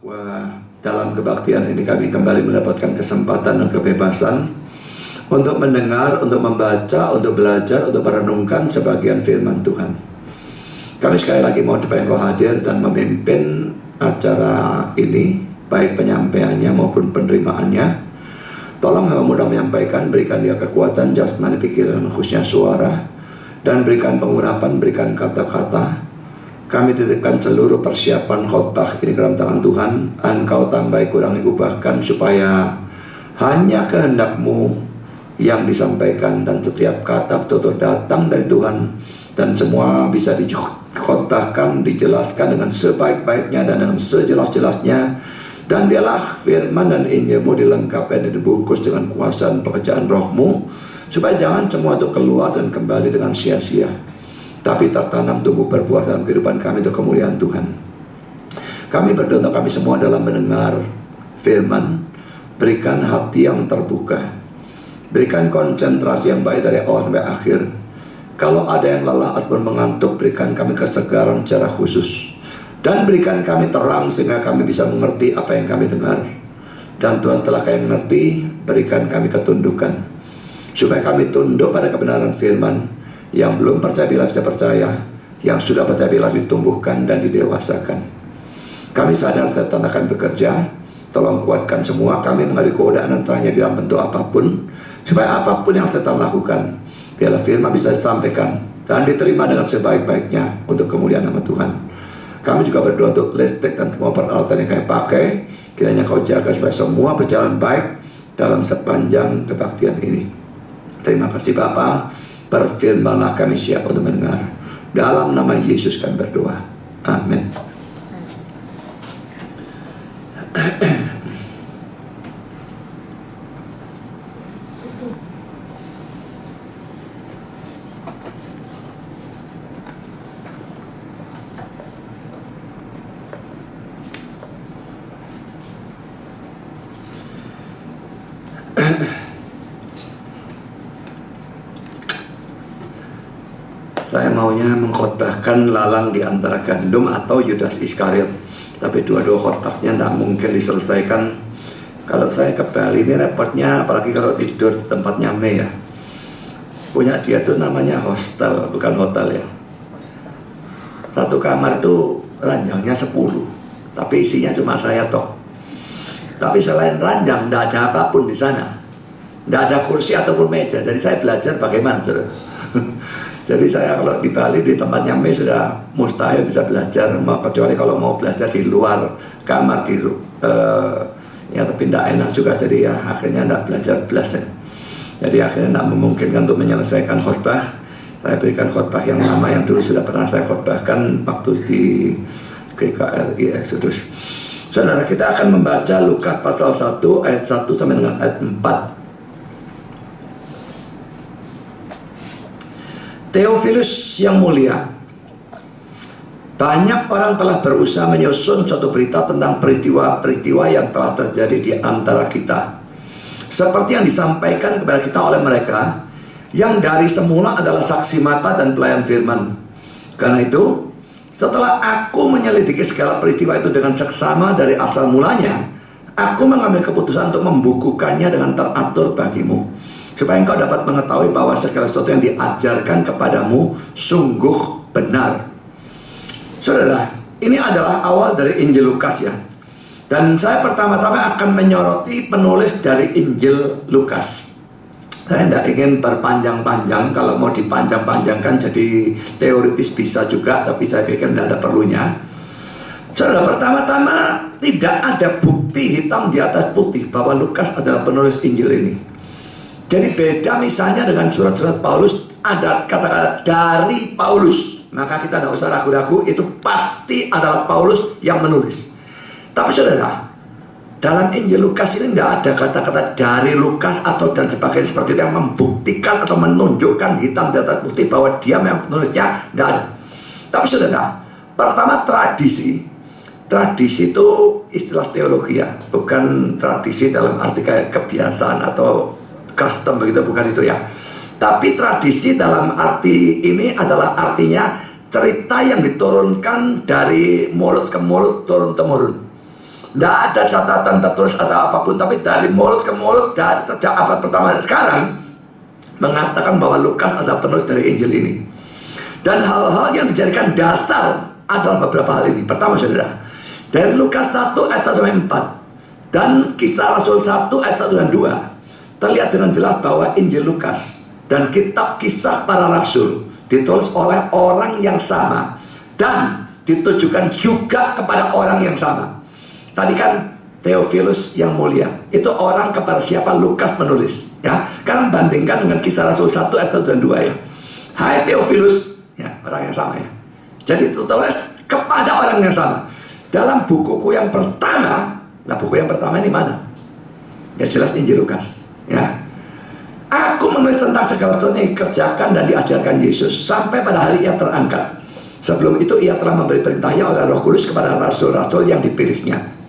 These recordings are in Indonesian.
bahwa dalam kebaktian ini kami kembali mendapatkan kesempatan dan kebebasan untuk mendengar, untuk membaca, untuk belajar, untuk merenungkan sebagian firman Tuhan. Kami sekali lagi mohon supaya Engkau hadir dan memimpin acara ini, baik penyampaiannya maupun penerimaannya. Tolong hamba mudah menyampaikan, berikan dia kekuatan jasmani, pikiran, khususnya suara, dan berikan pengurapan, berikan kata-kata. Kami titipkan seluruh persiapan khotbah ini ke dalam tangan Tuhan. Engkau tambah, kurangi, ubahkan supaya hanya kehendak-Mu yang disampaikan, dan setiap kata betul-betul datang dari Tuhan, dan semua bisa dikhotbahkan, dijelaskan dengan sebaik-baiknya dan dengan sejelas-jelasnya. Dan biarlah firman dan Injil-Mu dilengkapi dan dibungkus dengan kuasa dan pekerjaan Roh-Mu, supaya jangan semua itu keluar dan kembali dengan sia-sia, tapi tertanam, tumbuh, berbuah dalam kehidupan kami untuk kemuliaan Tuhan. Kami berdoa kami semua dalam mendengar firman. Berikan hati yang terbuka, berikan konsentrasi yang baik dari awal sampai akhir. Kalau ada yang lelah ataupun mengantuk, berikan kami kesegaran secara khusus, dan berikan kami terang sehingga kami bisa mengerti apa yang kami dengar. Dan Tuhan telah kami mengerti, berikan kami ketundukan, supaya kami tunduk pada kebenaran firman. Yang belum percaya bila bisa percaya, yang sudah percaya bila ditumbuhkan dan didewasakan. Kami sadar setan akan bekerja. Tolong kuatkan semua kami menghadapi godaan dan terangnya dalam bentuk apapun, supaya apapun yang setan lakukan, biarlah firman bisa disampaikan dan diterima dengan sebaik-baiknya untuk kemuliaan nama Tuhan. Kami juga berdoa untuk listrik dan semua peralatan yang kami pakai, kiranya Kau jaga supaya semua berjalan baik dalam sepanjang kebaktian ini. Terima kasih Bapa. Berfirmanlah, kami siap untuk mendengar. Dalam nama Yesus kami berdoa. Amin. Saya maunya mengkhotbahkan lalang di antara gandum atau Yudas Iskariot, tapi dua-dua khotbahnya tidak mungkin diselesaikan. Kalau saya ke Bali ini repotnya, apalagi kalau tidur di tempatnya Mei ya. Punya dia tuh namanya hostel, bukan hotel ya. Satu kamar itu ranjangnya 10, tapi isinya cuma saya toh. Tapi selain ranjang, tidak ada apapun di sana. Tidak ada kursi ataupun meja. Jadi saya belajar bagaimana terus. Jadi saya kalau di Bali di tempatnya Mei sudah mustahil bisa belajar, kecuali kalau mau belajar di luar kamar ya, tapi tidak enak juga. Jadi ya akhirnya tidak belajar. Jadi akhirnya tidak memungkinkan untuk menyelesaikan khotbah. Saya berikan khotbah yang sama yang dulu sudah pernah saya khotbahkan waktu di GKRI Exodus. Saudara, kita akan membaca Lukas pasal 1 ayat 1 sampai dengan ayat 4. Theophilus yang mulia, banyak orang telah berusaha menyusun suatu berita tentang peristiwa-peristiwa yang telah terjadi di antara kita, seperti yang disampaikan kepada kita oleh mereka yang dari semula adalah saksi mata dan pelayan firman. Karena itu, setelah aku menyelidiki segala peristiwa itu dengan seksama dari asal mulanya, aku mengambil keputusan untuk membukukannya dengan teratur bagimu, supaya engkau dapat mengetahui bahwa segala sesuatu yang diajarkan kepadamu sungguh benar. Saudara, ini adalah awal dari Injil Lukas ya. Dan saya pertama-tama akan menyoroti penulis dari Injil Lukas. Saya tidak ingin berpanjang-panjang. Kalau mau dipanjang-panjangkan jadi teoritis bisa juga, tapi saya pikir tidak ada perlunya. Saudara, pertama-tama tidak ada bukti hitam di atas putih bahwa Lukas adalah penulis Injil ini. Jadi beda misalnya dengan surat-surat Paulus, ada kata-kata dari Paulus, maka kita tidak usah ragu-ragu, itu pasti adalah Paulus yang menulis. Tapi saudara, dalam Injil Lukas ini tidak ada kata-kata dari Lukas atau dan sebagainya seperti itu yang membuktikan atau menunjukkan hitam di atas putih bahwa dia yang penulisnya, tidak ada. Tapi saudara, pertama tradisi itu istilah teologi ya, bukan tradisi dalam arti kayak kebiasaan atau custom begitu, bukan itu ya. Tapi tradisi dalam arti ini adalah artinya cerita yang diturunkan dari mulut ke mulut, turun temurun. Tidak ada catatan tertulis atau apapun, tapi dari mulut ke mulut, dari sejak abad pertama sekarang, mengatakan bahwa Lukas adalah penulis dari Injil ini. Dan hal-hal yang dijadikan dasar adalah beberapa hal ini. Pertama, saudara, dari Lukas 1 ayat 1-4 dan Kisah Rasul 1 ayat 1 dan 2 terlihat dengan jelas bahwa Injil Lukas dan kitab Kisah Para Rasul ditulis oleh orang yang sama dan ditujukan juga kepada orang yang sama. Tadi kan Theophilus yang mulia, itu orang kepada siapa Lukas menulis, ya. Sekarang bandingkan dengan Kisah Rasul 1 ayat 1 dan 2, ya. Hai Theophilus, ya, orang yang sama, ya. Jadi itu tulis kepada orang yang sama. Dalam bukuku yang pertama, nah buku yang pertama ini mana? Ya jelas Injil Lukas, ya. Aku menulis tentang segala sesuatu yang dikerjakan dan diajarkan Yesus sampai pada hari ia terangkat. Sebelum itu ia telah memberi perintahnya oleh Roh Kudus kepada rasul-rasul yang dipilihnya.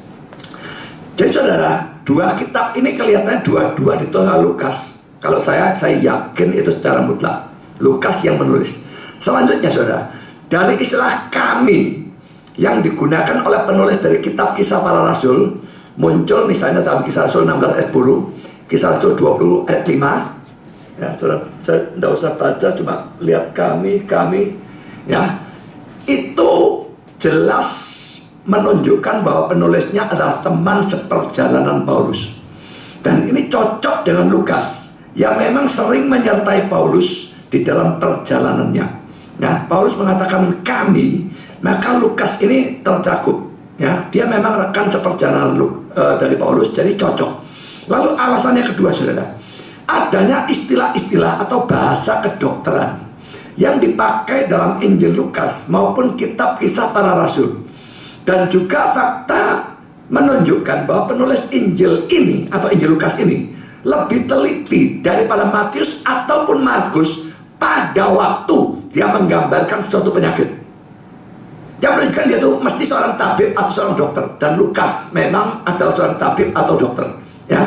Jadi saudara, dua kitab ini kelihatannya dua-dua ditulis Lukas. Kalau saya yakin itu secara mutlak Lukas yang menulis. Selanjutnya saudara, dari istilah kami yang digunakan oleh penulis dari kitab Kisah Para Rasul muncul misalnya dalam Kisah Rasul 16 ayat 10, Kisah Rasul 20 ayat 5. Ya, saudara, saya tidak usah baca, cuma lihat kami, ya. Itu jelas menunjukkan bahwa penulisnya adalah teman seperjalanan Paulus. Dan ini cocok dengan Lukas yang memang sering menyertai Paulus di dalam perjalanannya. Nah, Paulus mengatakan kami, maka Lukas ini tercakup, ya. Dia memang rekan seperjalanan dari Paulus, jadi cocok. Lalu alasannya kedua, saudara, adanya istilah-istilah atau bahasa kedokteran yang dipakai dalam Injil Lukas maupun kitab Kisah Para Rasul. Dan juga fakta menunjukkan bahwa penulis Injil ini atau Injil Lukas ini lebih teliti daripada Matius ataupun Markus pada waktu dia menggambarkan suatu penyakit. Yang menunjukkan dia itu mesti seorang tabib atau seorang dokter. Dan Lukas memang adalah seorang tabib atau dokter, ya.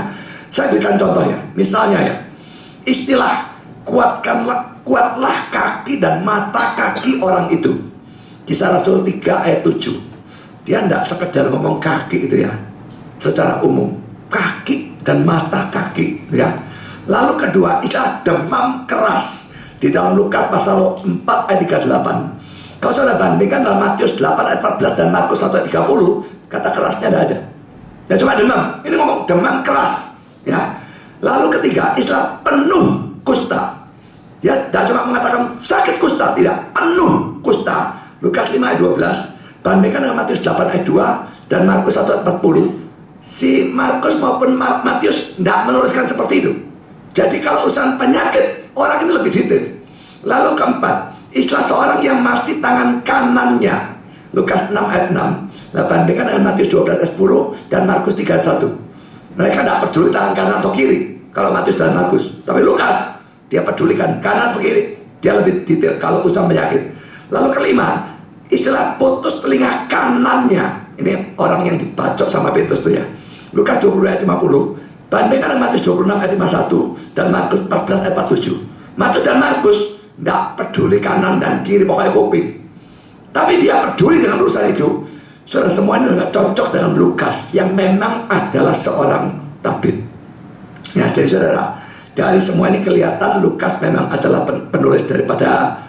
Saya berikan contoh, ya. Misalnya, ya, istilah kuatlah kaki dan mata kaki orang itu. Kisah Rasul 3 ayat 7. Dia tidak sekedar ngomong kaki itu, ya, secara umum, kaki dan mata kaki, ya. Lalu kedua, istilah demam keras di dalam Lukas pasal 4 ayat 38. Kalau sudah bandingkan dalam Matius 8 ayat 14 dan Markus 1 ayat 30, kata kerasnya tidak ada. Ya cuma demam. Ini ngomong demam keras, ya. Lalu ketiga, istilah penuh kusta. Dia tidak cuma mengatakan sakit kusta, tidak, penuh kusta. Lukas 5 ayat 12. Bandingkan dengan Matius 8 ayat 2 dan Markus 1 ayat 40. Si Markus maupun Matius tidak menuliskan seperti itu. Jadi kalau urusan penyakit, orang ini lebih detail. Lalu keempat, istilah seorang yang mati tangan kanannya. Lukas 6 ayat 6. Nah, bandingkan dengan Matius 12 ayat 10 dan Markus 3 ayat 1. Mereka tidak peduli tangan kanan atau kiri kalau Matius dan Markus. Tapi Lukas, dia pedulikan kanan atau kiri. Dia lebih detail kalau urusan penyakit. Lalu kelima, istilah putus telinga kanannya. Ini orang yang dibacok sama Petrus itu, ya. Lukas 20 ayat 50. Bandingkan dengan Matius 26 ayat 51 dan Markus 14 ayat 47. Matius dan Markus tidak peduli kanan dan kiri, pokoknya kuping. Tapi dia peduli dengan urusan itu. Saudara, semua ini tidak cocok dengan Lukas yang memang adalah seorang tabib. Ya, jadi saudara, dari semua ini kelihatan Lukas memang adalah penulis daripada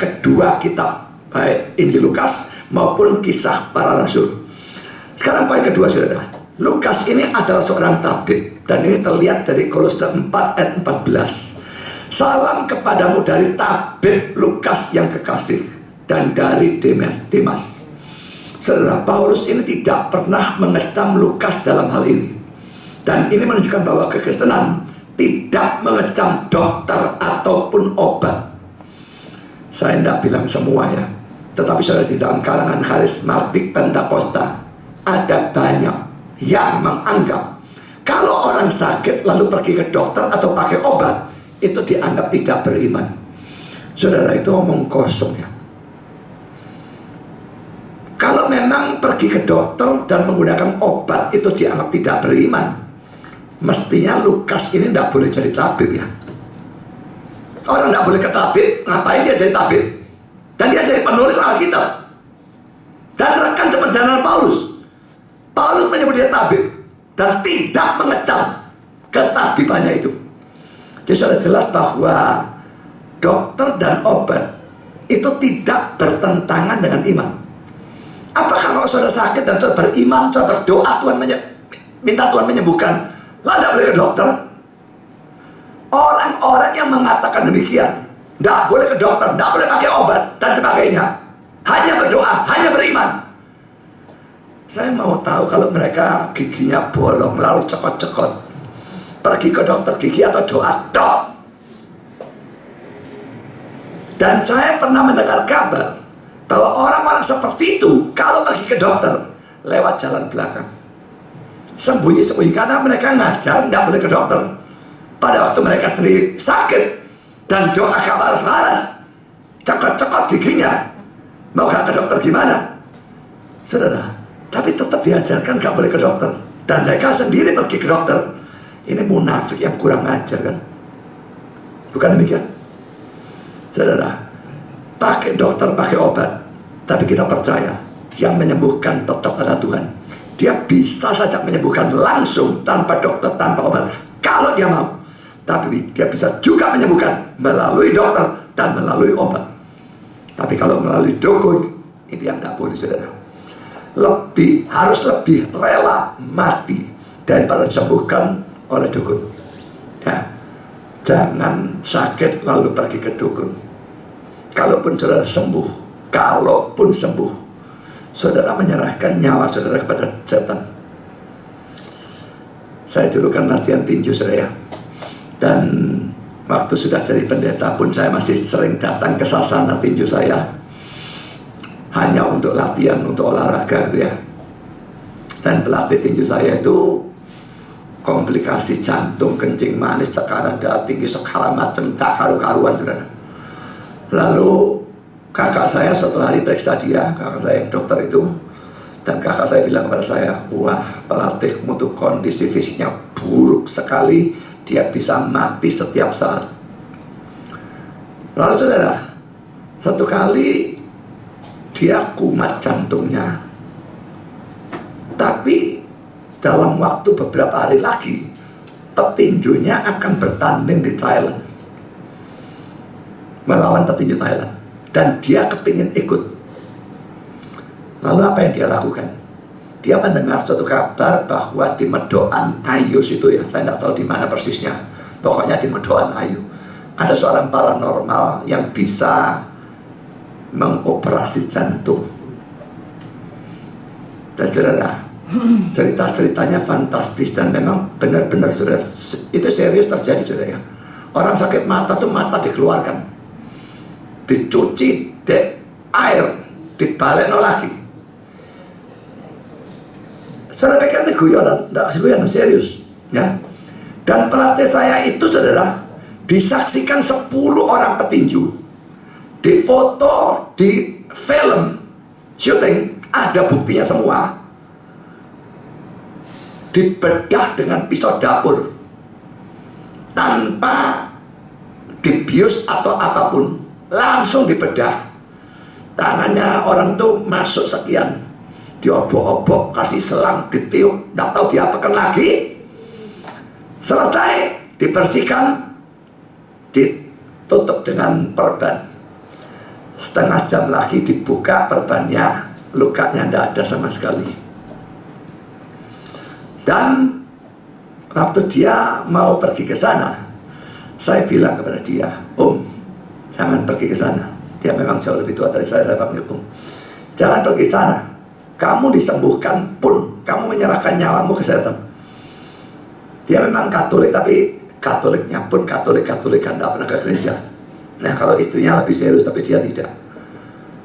kedua kitab, baik Injil Lukas maupun Kisah Para Rasul. Sekarang poin kedua, saudara. Lukas ini adalah seorang tabib, dan ini terlihat dari Kolose 4 ayat 14. Salam kepadamu dari tabib Lukas yang kekasih dan dari Demas. Saudara, Paulus ini tidak pernah mengecam Lukas dalam hal ini. Dan ini menunjukkan bahwa kekristenan tidak mengecam dokter ataupun obat. Saya tidak bilang semua, ya. Tetapi saudara, di dalam kalangan karismatik Pentakosta ada banyak yang menganggap kalau orang sakit lalu pergi ke dokter atau pakai obat, itu dianggap tidak beriman. Saudara, itu omong kosong, ya. Kalau memang pergi ke dokter dan menggunakan obat itu dianggap tidak beriman, mestinya Lukas ini tidak boleh jadi tabib, ya. Orang tidak boleh ke tabib, ngapain dia jadi tabib? Dan dia jadi penulis Alkitab dan rekan seperjalanan Paulus. Paulus imannya itu. Jadi sudah jelas bahwa dokter dan obat itu tidak bertentangan dengan iman. Apakah kalau sudah sakit dan sudah beriman, sudah berdoa Tuhan minta Tuhan menyembuhkan, lalu tidak boleh ke dokter? Orang-orang yang mengatakan demikian, tidak boleh ke dokter, tidak boleh pakai obat dan sebagainya, hanya berdoa, hanya beriman. Saya mau tahu kalau mereka giginya bolong lalu cekot-cekot, pergi ke dokter gigi atau doa dok. Dan saya pernah mendengar kabar bahwa orang-orang seperti itu kalau pergi ke dokter lewat jalan belakang, sembunyi-sembunyi, karena mereka ngajar tidak boleh ke dokter. Pada waktu mereka sendiri sakit dan doa gak waras-waras, cekot-cekot giginya, mau gak ke dokter gimana? Saudara, tapi tetap diajarkan gak boleh ke dokter, dan mereka sendiri pergi ke dokter. Ini munafik yang kurang ajar kan? Bukan demikian? Saudara, pakai dokter, pakai obat, tapi kita percaya yang menyembuhkan tetap adalah Tuhan. Dia bisa saja menyembuhkan langsung tanpa dokter, tanpa obat, kalau dia mau. Tapi dia bisa juga menyembuhkan melalui dokter dan melalui obat. Tapi kalau melalui dukun, ini yang tidak boleh, saudara. Harus lebih rela mati daripada disembuhkan oleh dukun. Ya, jangan sakit lalu pergi ke dukun. Kalaupun saudara sembuh, saudara menyerahkan nyawa saudara kepada setan. Saya dulu kan latihan tinju, saudara ya. Dan waktu sudah jadi pendeta pun saya masih sering datang ke sasana tinju saya, hanya untuk latihan, untuk olahraga gitu ya. Dan pelatih tinju saya itu komplikasi jantung, kencing manis, tekanan darah tinggi, segala macam, tak karu-karuan, saudara. Lalu kakak saya suatu hari periksa dia, kakak saya yang dokter itu, dan kakak saya bilang kepada saya, wah, pelatihmu tuh kondisi fisiknya buruk sekali, dia bisa mati setiap saat. Lalu saudara, satu kali dia kumat jantungnya, tapi dalam waktu beberapa hari lagi petinjunya akan bertanding di Thailand, melawan petinju Thailand, dan dia kepingin ikut. Lalu apa yang dia lakukan? Dia mendengar suatu kabar bahwa di Medoan Ayu itu ya, saya tidak tahu di mana persisnya, pokoknya di Medoan Ayu ada seorang paranormal yang bisa mengoperasi jantung. Dan saudara, cerita-ceritanya fantastis dan memang benar-benar, saudara, itu serius terjadi, saudara ya. Orang sakit mata tuh mata dikeluarkan, dicuci di air, dibalik lagi. Saudara pikir ini guyonan? Tidak guyonan, serius ya. Dan pelatih saya itu, saudara, disaksikan 10 orang petinju, difoto, di film syuting, ada buktinya semua, dibedah dengan pisau dapur tanpa dibius atau apapun, langsung dibedah. Tangannya orang itu masuk sekian, diobok-obok, kasih selang, ditiup, tidak tahu diapakan lagi. Selesai, dibersihkan, ditutup dengan perban. Setengah jam lagi dibuka perbannya, lukanya tidak ada sama sekali. Dan waktu dia mau pergi ke sana, saya bilang kepada dia, Om, jangan pergi ke sana. Dia memang jauh lebih tua dari saya panggil Om. Jangan pergi sana. Kamu disembuhkan pun, kamu menyerahkan nyawamu ke setan. Dia memang Katolik, tapi Katoliknya pun Katolik-Katolikan, tidak pernah ke gereja. Nah, kalau istrinya lebih serius, tapi dia tidak.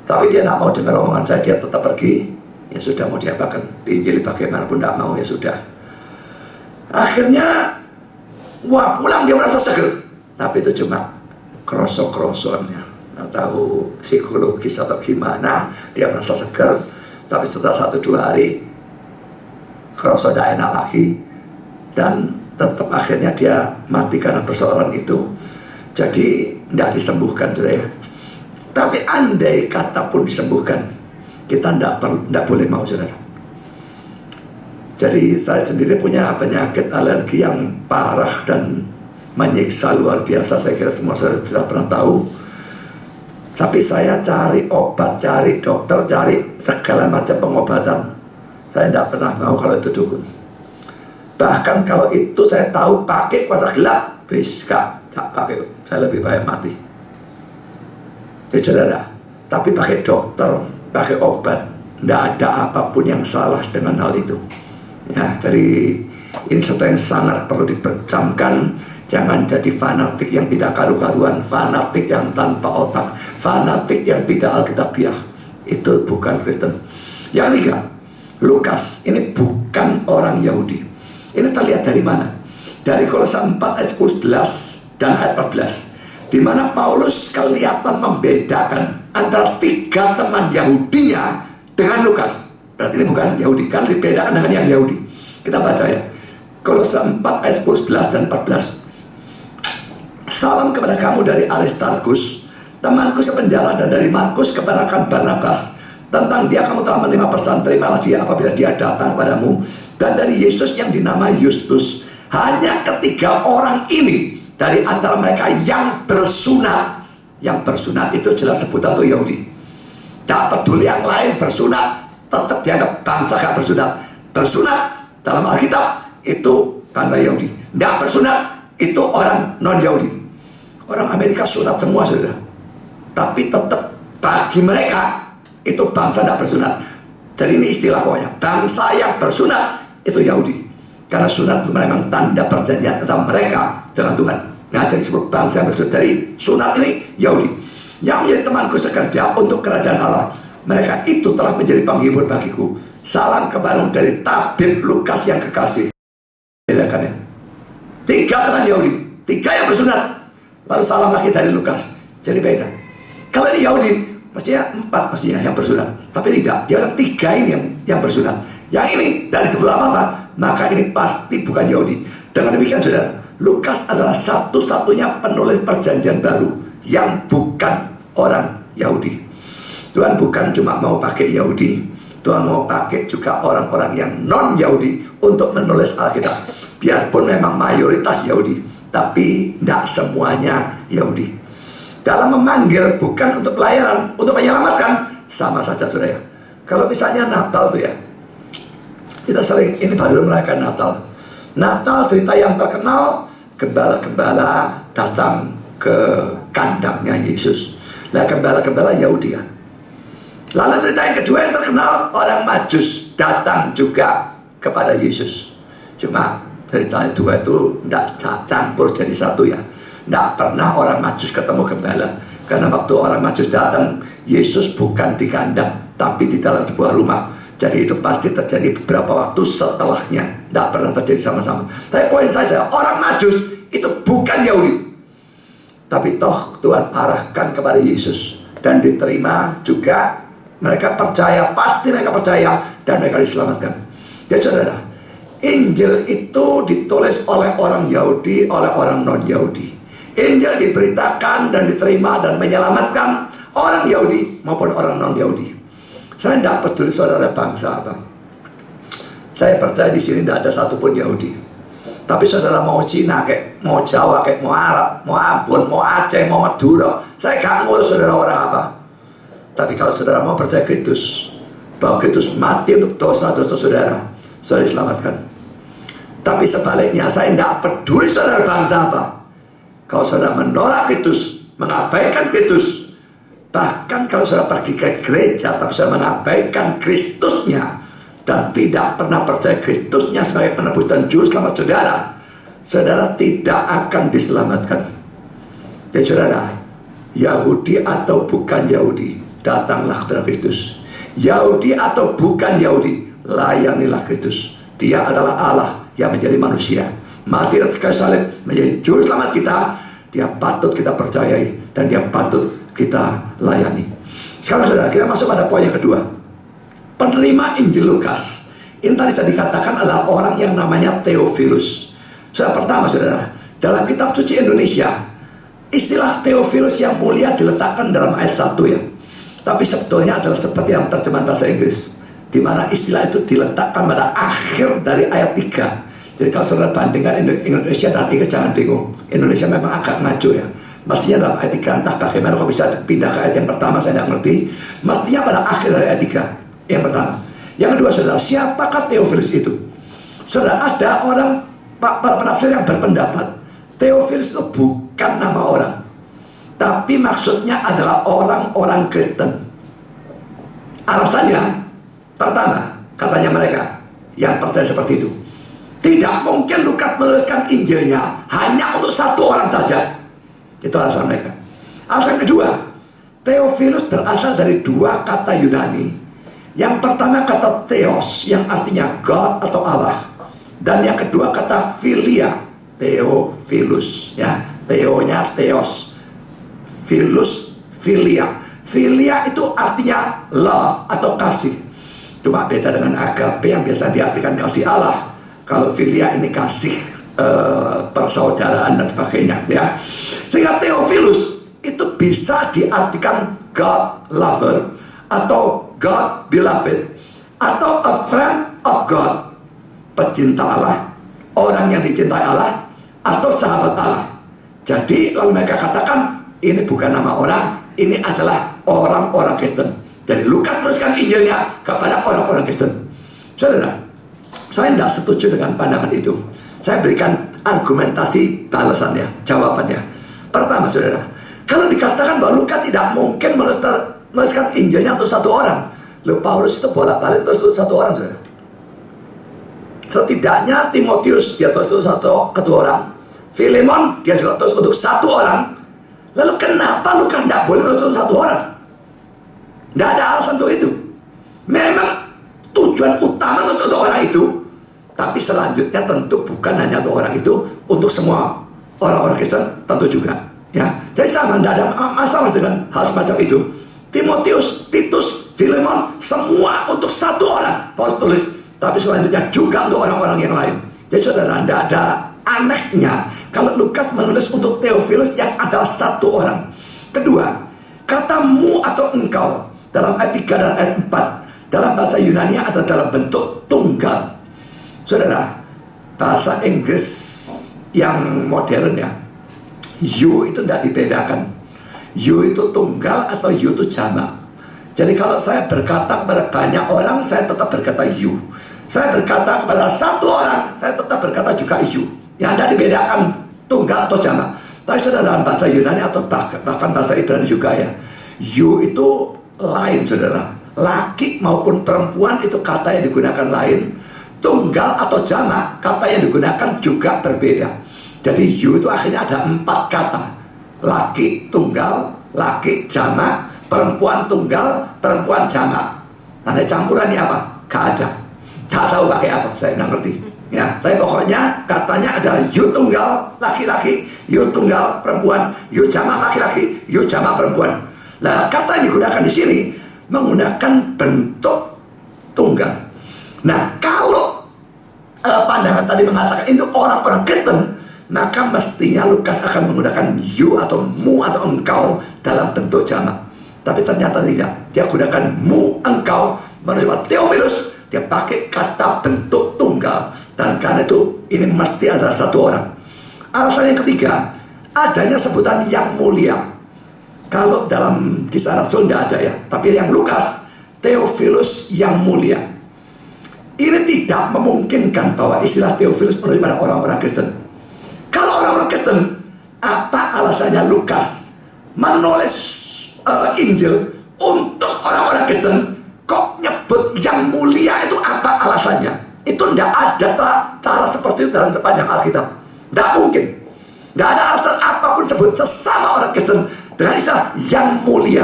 Tapi dia tidak mau dengar omongan saya, dia tetap pergi. Ya sudah, mau diapakan, diinjili bagaimanapun tidak mau, ya sudah. Akhirnya, wah, pulang dia merasa seger. Tapi itu cuma krosok-krosonnya, nggak tahu psikologis atau gimana, dia merasa seger. Tapi setelah 1-2 hari kerasa tidak enak lagi, dan tetap akhirnya dia mati karena persoalan itu. Jadi tidak disembuhkan, saudara. Tapi andai kata pun disembuhkan, kita tidak boleh mau, saudara. Jadi saya sendiri punya penyakit alergi yang parah dan menyiksa luar biasa. Saya kira semua saudara sudah pernah tahu. Tapi saya cari obat, cari dokter, cari segala macam pengobatan. Saya tidak pernah mau kalau itu dukun. Bahkan kalau itu saya tahu pakai kuasa gelap, bisa tak pakai. Saya lebih baik mati. Saudara, tapi pakai dokter, pakai obat, tidak ada apapun yang salah dengan hal itu. Ya, jadi ini sesuatu yang sangat perlu dipercamkan. Jangan jadi fanatik yang tidak karu-karuan, fanatik yang tanpa otak, fanatik yang tidak alkitabiah. Itu bukan Kristen. Yang ketiga, Lukas ini bukan orang Yahudi. Ini kita lihat dari mana? Dari Kolose 4 ayat 11 dan ayat 14, di mana Paulus kelihatan membedakan antara 3 teman Yahudinya dengan Lukas. Berarti ini bukan Yahudi, kan dibedakan dengan yang Yahudi. Kita baca ya, Kolose 4 ayat 11 dan 14. Salam kepada kamu dari Aristarkus, temanku sepenjara, dan dari Markus keponakan Barnabas. Tentang dia kamu telah menerima pesan, terimalah dia apabila dia datang padamu. Dan dari Yesus yang dinamai Justus. Hanya 3 orang ini dari antara mereka yang bersunat. Yang bersunat itu jelas sebutan untuk Yahudi. Tak peduli yang lain bersunat, tetap dianggap bangsa gak bersunat. Bersunat dalam Alkitab itu bangsa Yahudi. Tidak bersunat itu orang non-Yahudi. Orang Amerika sunat semua, saudara. Tapi tetap bagi mereka itu bangsa tidak bersunat. Jadi ini istilah pokoknya, bangsa yang bersunat itu Yahudi. Karena sunat itu memang tanda perjanjian antara mereka dengan Tuhan. Nah, jadi disebut bangsa yang bersunat. Dari sunat ini Yahudi. Yang menjadi temanku sekerja untuk kerajaan Allah, mereka itu telah menjadi penghibur bagiku. Salam kepada dari tabib Lukas yang kekasih. Bedakan ya, 3 teman Yahudi, 3 yang bersunat. Lalu salam lagi dari Lukas. Jadi beda. Kalau di Yahudi mestinya 4 mestinya yang bersunat, tapi tidak. Dia bilang 3 ini yang bersunat. Yang ini dari sebelah apa? Maka ini pasti bukan Yahudi. Dengan demikian saudara, Lukas adalah satu-satunya penulis perjanjian baru yang bukan orang Yahudi. Tuhan bukan cuma mau pakai Yahudi, Tuhan mau pakai juga orang-orang yang non-Yahudi untuk menulis Alkitab. Biarpun memang mayoritas Yahudi, tapi tidak semuanya Yahudi. Dalam memanggil bukan untuk pelayanan, untuk menyelamatkan, sama saja saudara. Kalau misalnya Natal tuh ya, kita sering, ini baru merayakan Natal. Natal cerita yang terkenal, gembala-gembala datang ke kandangnya Yesus. Nah, gembala-gembala Yahudi ya. Lalu cerita yang kedua yang terkenal, orang Majus datang juga kepada Yesus. Cuma cerita dua itu tidak campur jadi satu ya. Tidak pernah orang Majus ketemu gembala. Karena waktu orang Majus datang, Yesus bukan di kandang, tapi di dalam sebuah rumah. Jadi itu pasti terjadi beberapa waktu setelahnya. Tidak pernah terjadi sama-sama. Tapi poin saya, orang Majus itu bukan Yahudi. Tapi toh Tuhan arahkan kepada Yesus. Dan diterima juga. Mereka percaya, pasti mereka percaya. Dan mereka diselamatkan. Jadi saudara, Injil itu ditulis oleh orang Yahudi, oleh orang non-Yahudi. Injil diberitakan dan diterima dan menyelamatkan orang Yahudi maupun orang non-Yahudi. Saya tidak peduli saudara bangsa apa. Saya percaya di sini tidak ada satupun Yahudi. Tapi saudara mau Cina, kayak mau Jawa, kayak mau Arab, mau Ambon, mau Aceh, mau Madura, saya gak ngurus saudara orang apa. Tapi kalau saudara mau percaya Kristus, bahwa Kristus mati untuk dosa-dosa saudara, saudara diselamatkan. Tapi sebaliknya, saya tidak peduli saudara bangsa apa. Kalau saudara menolak Kristus, mengabaikan Kristus, bahkan kalau saudara pergi ke gereja tapi saudara mengabaikan Kristusnya dan tidak pernah percaya Kristusnya sebagai penebus dan juru selamat saudara, saudara tidak akan diselamatkan. Jadi saudara, Yahudi atau bukan Yahudi, datanglah kepada Kristus. Yahudi atau bukan Yahudi, layanilah Kristus. Dia adalah Allah yang menjadi manusia, mati di kayu salib menjadi juru selamat kita. Dia patut kita percayai dan dia patut kita layani. Sekarang saudara, kita masuk pada poin yang kedua. Penerima Injil Lukas ini tadi saya dikatakan adalah orang yang namanya Theophilus. Pertama saudara, dalam kitab suci Indonesia istilah Theophilus yang mulia diletakkan dalam ayat 1 ya. Tapi sebetulnya adalah seperti yang terjemahan bahasa Inggris. di mana istilah itu diletakkan pada akhir dari ayat 3. Jadi kalau saudara bandingkan Indonesia dan Inggris, jangan bingung. Indonesia memang agak ngaco ya. Mestinya dalam ayat 3, entah bagaimana kok bisa pindah ke ayat yang pertama, saya tidak ngerti. Mestinya pada akhir dari ayat 3 yang pertama. Yang kedua, saudara, siapakah Theophilus itu? Saudara, ada orang, para penafsir yang berpendapat Theophilus itu bukan nama orang, tapi maksudnya adalah orang-orang Kristen. Alasannya, pertama, katanya mereka yang percaya seperti itu, tidak mungkin Lukas menuliskan Injilnya hanya untuk satu orang saja. Itu alasan mereka. Alasan kedua, Theophilus berasal dari dua kata Yunani. Yang pertama kata theos, yang artinya God atau Allah. Dan yang kedua kata philia, Theophilus, ya. Theonya theos, Philus philia. Philia itu artinya love atau kasih. Cuma beda dengan agape yang biasa diartikan kasih Allah. Kalau philia ini kasih persaudaraan dan sebagainya, ya. Sehingga Theophilus itu bisa diartikan God lover atau God beloved atau a friend of God, pecinta Allah, orang yang dicintai Allah, atau sahabat Allah. Jadi lalu mereka katakan ini bukan nama orang, ini adalah orang-orang Kristen. Jadi Lukas menuliskan Injilnya kepada orang-orang Kristen. Saudara, saya tidak setuju dengan pandangan itu. Saya berikan argumentasi balasannya, jawabannya. Pertama, saudara, kalau dikatakan bahwa Lukas tidak mungkin menuliskan Injilnya untuk satu orang, lalu Paulus itu bolak-balik untuk satu orang, saudara. Setidaknya Timotius dia tulis untuk satu orang, Filemon dia juga tulis untuk satu orang. Lalu kenapa Lukas tidak boleh tulis untuk satu orang? Tidak ada alasan untuk itu. Memang tujuan utama untuk orang itu, tapi selanjutnya tentu bukan hanya untuk orang itu, untuk semua orang-orang Kristen tentu juga, ya. Jadi sama, tidak ada masalah dengan hal semacam itu. Timotius, Titus, Filemon, semua untuk satu orang Paulus tulis, tapi selanjutnya juga untuk orang-orang yang lain. Jadi saudara, tidak ada anehnya kalau Lukas menulis untuk Theophilus yang adalah satu orang. Kedua, kata mu atau engkau dalam ayat 3 dan ayat 4 dalam bahasa Yunani atau dalam bentuk tunggal. Saudara, bahasa Inggris yang modern ya, you itu tidak dibedakan. You itu tunggal atau you itu jamak. Jadi kalau saya berkata kepada banyak orang, saya tetap berkata you. Saya berkata kepada satu orang, saya tetap berkata juga you. Yang tidak dibedakan tunggal atau jamak. Tapi saudara, dalam bahasa Yunani atau bahkan bahasa Ibrani juga ya, you itu lain, saudara. Laki maupun perempuan itu kata yang digunakan lain. Tunggal atau jamak, kata yang digunakan juga berbeda. Jadi you itu akhirnya ada 4 kata. Laki tunggal, laki jamak, perempuan tunggal, perempuan jamak. Nah, campurannya apa? Gak ada. Gak tahu pakai apa, saya nggak ngerti. Ya, tapi pokoknya katanya ada you tunggal laki-laki, you tunggal perempuan, you jamak laki-laki, you jamak perempuan. Nah, kata yang digunakan di sini menggunakan bentuk tunggal. Nah, kalau pandangan tadi mengatakan itu orang-orang Kristen, maka mestinya Lukas akan menggunakan you atau mu atau engkau dalam bentuk jamak. Tapi ternyata tidak. Dia gunakan mu, engkau. Menurut Theophilus, dia pakai kata bentuk tunggal. Dan karena itu, ini mesti adalah satu orang. Alasan yang ketiga, adanya sebutan yang mulia. Kalau dalam Kisah Rasul tidak ada ya. Tapi yang Lukas, Theophilus yang mulia. Ini tidak memungkinkan bahwa istilah Theophilus menuju pada orang-orang Kristen. Kalau orang-orang Kristen, apa alasannya Lukas menulis Injil untuk orang-orang Kristen? Kok nyebut yang mulia itu apa alasannya? Itu tidak ada cara seperti itu dalam sepanjang Alkitab. Tidak mungkin. Tidak ada alasan apapun sebut sesama orang Kristen dengan istilah yang mulia.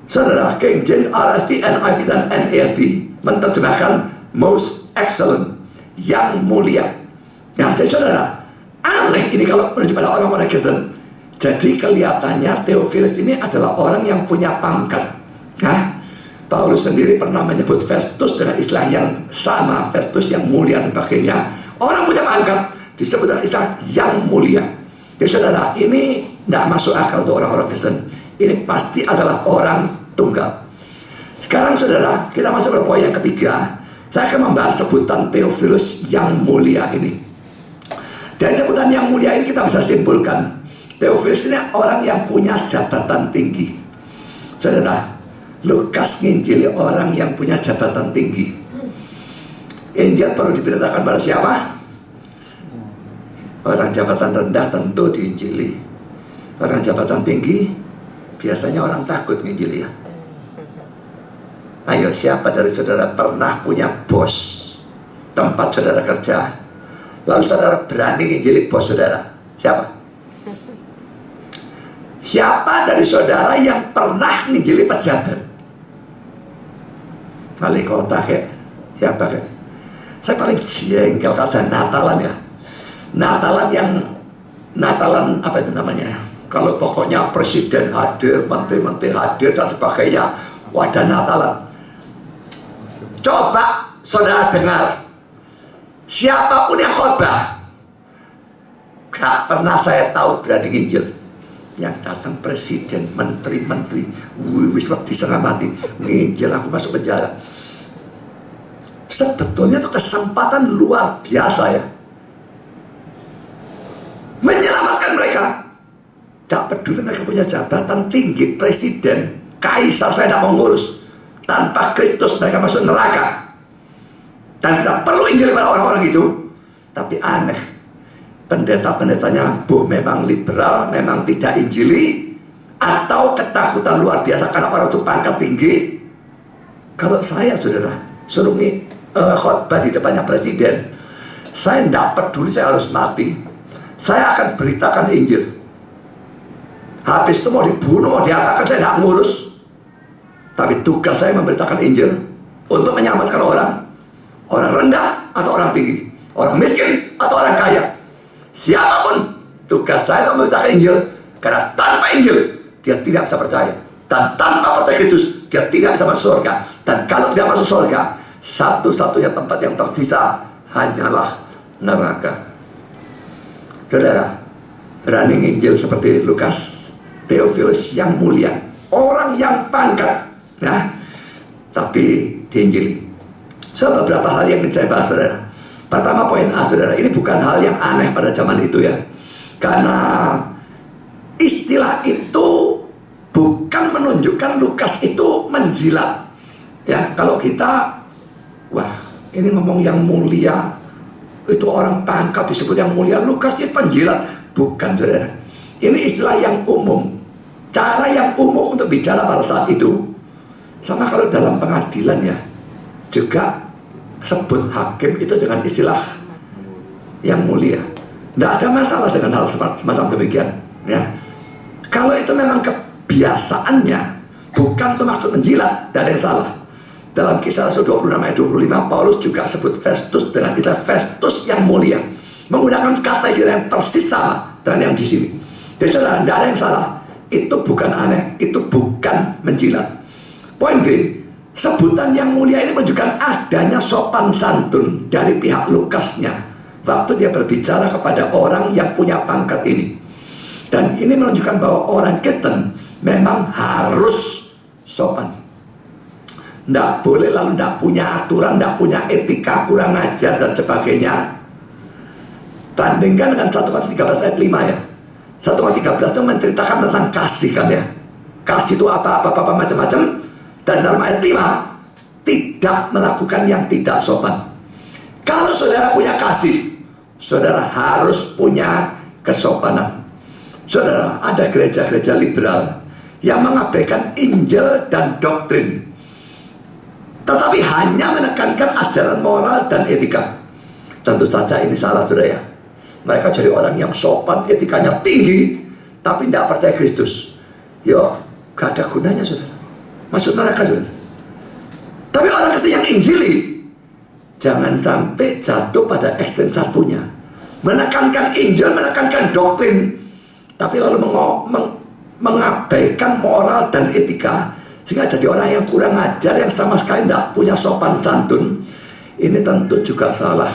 Saudara, King James, RSV, NIV, dan NALB menerjemahkan most excellent, yang mulia. Nah, jadi saudara, aneh ini kalau menuju pada orang-orang Kristen. Jadi kelihatannya Theophilus ini adalah orang yang punya pangkat. Nah, Paulus sendiri pernah menyebut Festus dengan istilah yang sama, Festus yang mulia dan sebagainya. Orang punya pangkat disebut dengan istilah yang mulia. Jadi saudara, ini tidak masuk akal untuk orang-orang Kristen. Ini pasti adalah orang tunggal. Sekarang Sekarang saudara, kita masuk ke poin yang ketiga. Saya akan membahas sebutan Theophilus yang mulia ini. Dari sebutan yang mulia ini kita bisa simpulkan, Theophilus ini orang yang punya jabatan tinggi. Saudara, Lukas nginjili orang yang punya jabatan tinggi. Injil perlu diberitakan pada siapa? Orang jabatan rendah tentu diinjili. Orang jabatan tinggi biasanya orang takut nginjili ya. Ayo, siapa dari saudara pernah punya bos tempat saudara kerja, lalu saudara berani nginjili bos saudara? Siapa? Siapa dari saudara yang pernah nginjili pejabat? Wali kota kayak siapa kayak? Saya paling jengkel kasih Natalan ya. Natalan apa itu namanya? Kalau pokoknya presiden hadir, menteri-menteri hadir dan sebagainya, wadah Natalan. Coba saudara dengar, siapapun yang khotbah, gak pernah saya tahu berani nginjil. Yang datang presiden, menteri-menteri, wis waktu setengah mati, nginjil aku masuk penjara. Sebetulnya itu kesempatan luar biasa ya, menyelamatkan mereka. Gak peduli mereka punya jabatan tinggi, presiden, kaisar, saya tidak mau ngurus. Tanpa Kristus mereka masuk neraka. Dan kita perlu injil pada orang-orang itu. Tapi aneh, pendeta-pendetanya memang liberal, memang tidak injili, atau ketakutan luar biasa karena orang itu pangkat tinggi. Kalau saya saudara suruh khotbah di depannya presiden, saya tidak peduli saya harus mati, saya akan beritakan injil. Habis itu mau dibunuh, mau diapakan, saya tidak ngurus. Tapi tugas saya memberitakan Injil untuk menyelamatkan orang. Orang rendah atau orang tinggi, orang miskin atau orang kaya, siapapun, tugas saya memberitakan Injil. Karena tanpa Injil dia tidak bisa percaya. Dan tanpa percaya Kristus dia tidak bisa masuk surga. Dan kalau tidak masuk surga, satu-satunya tempat yang tersisa hanyalah neraka. Saudara, berani Injil seperti Lukas, Theophilus yang mulia, orang yang pangkat, nah, tapi diinjili. So, beberapa hal yang saya bahas saudara. Pertama, poin A saudara, ini bukan hal yang aneh pada zaman itu ya. Karena istilah itu bukan menunjukkan Lukas itu menjilat. Ya, kalau kita, wah, ini ngomong yang mulia, itu orang pangkat disebut yang mulia, Lukas ini penjilat. Bukan saudara. Ini istilah yang umum, cara yang umum untuk bicara pada saat itu. Sama kalau dalam pengadilan ya, juga sebut hakim itu dengan istilah yang mulia. Tidak ada masalah dengan hal semacam demikian ya. Kalau itu memang kebiasaannya, bukan itu maksud menjilat, tidak ada yang salah. Dalam Kisah Rasul 26 ayat 25, Paulus juga sebut Festus dengan istilah Festus yang mulia, menggunakan kata yang persis sama dengan yang di sini. Jadi saudara, tidak ada yang salah. Itu bukan aneh, itu bukan menjilat. Poin B, sebutan yang mulia ini menunjukkan adanya sopan santun dari pihak Lukasnya waktu dia berbicara kepada orang yang punya pangkat ini. Dan ini menunjukkan bahwa orang Kristen memang harus sopan. Tidak boleh lalu tidak punya aturan, tidak punya etika, kurang ajar dan sebagainya. Bandingkan dengan 1 Korintus 13 ayat 5 ya. 1 Korintus 13 itu menceritakan tentang kasih kan ya. Kasih itu apa-apa macam-macam. Dan dalam ayat 5, tidak melakukan yang tidak sopan. Kalau saudara punya kasih, saudara harus punya kesopanan. Saudara, ada gereja-gereja liberal yang mengabaikan Injil dan doktrin, tetapi hanya menekankan ajaran moral dan etika. Tentu saja ini salah saudara ya. Mereka jadi orang yang sopan, etikanya tinggi, tapi tidak percaya Kristus. Yo, gak ada gunanya saudara. Masuk neraka saudara. Tapi orang Kristen yang injili, jangan sampai jatuh pada ekstrem satunya, menekankan Injil, menekankan doktrin, tapi lalu mengabaikan moral dan etika, sehingga jadi orang yang kurang ajar, yang sama sekali tidak punya sopan santun. Ini tentu juga salah,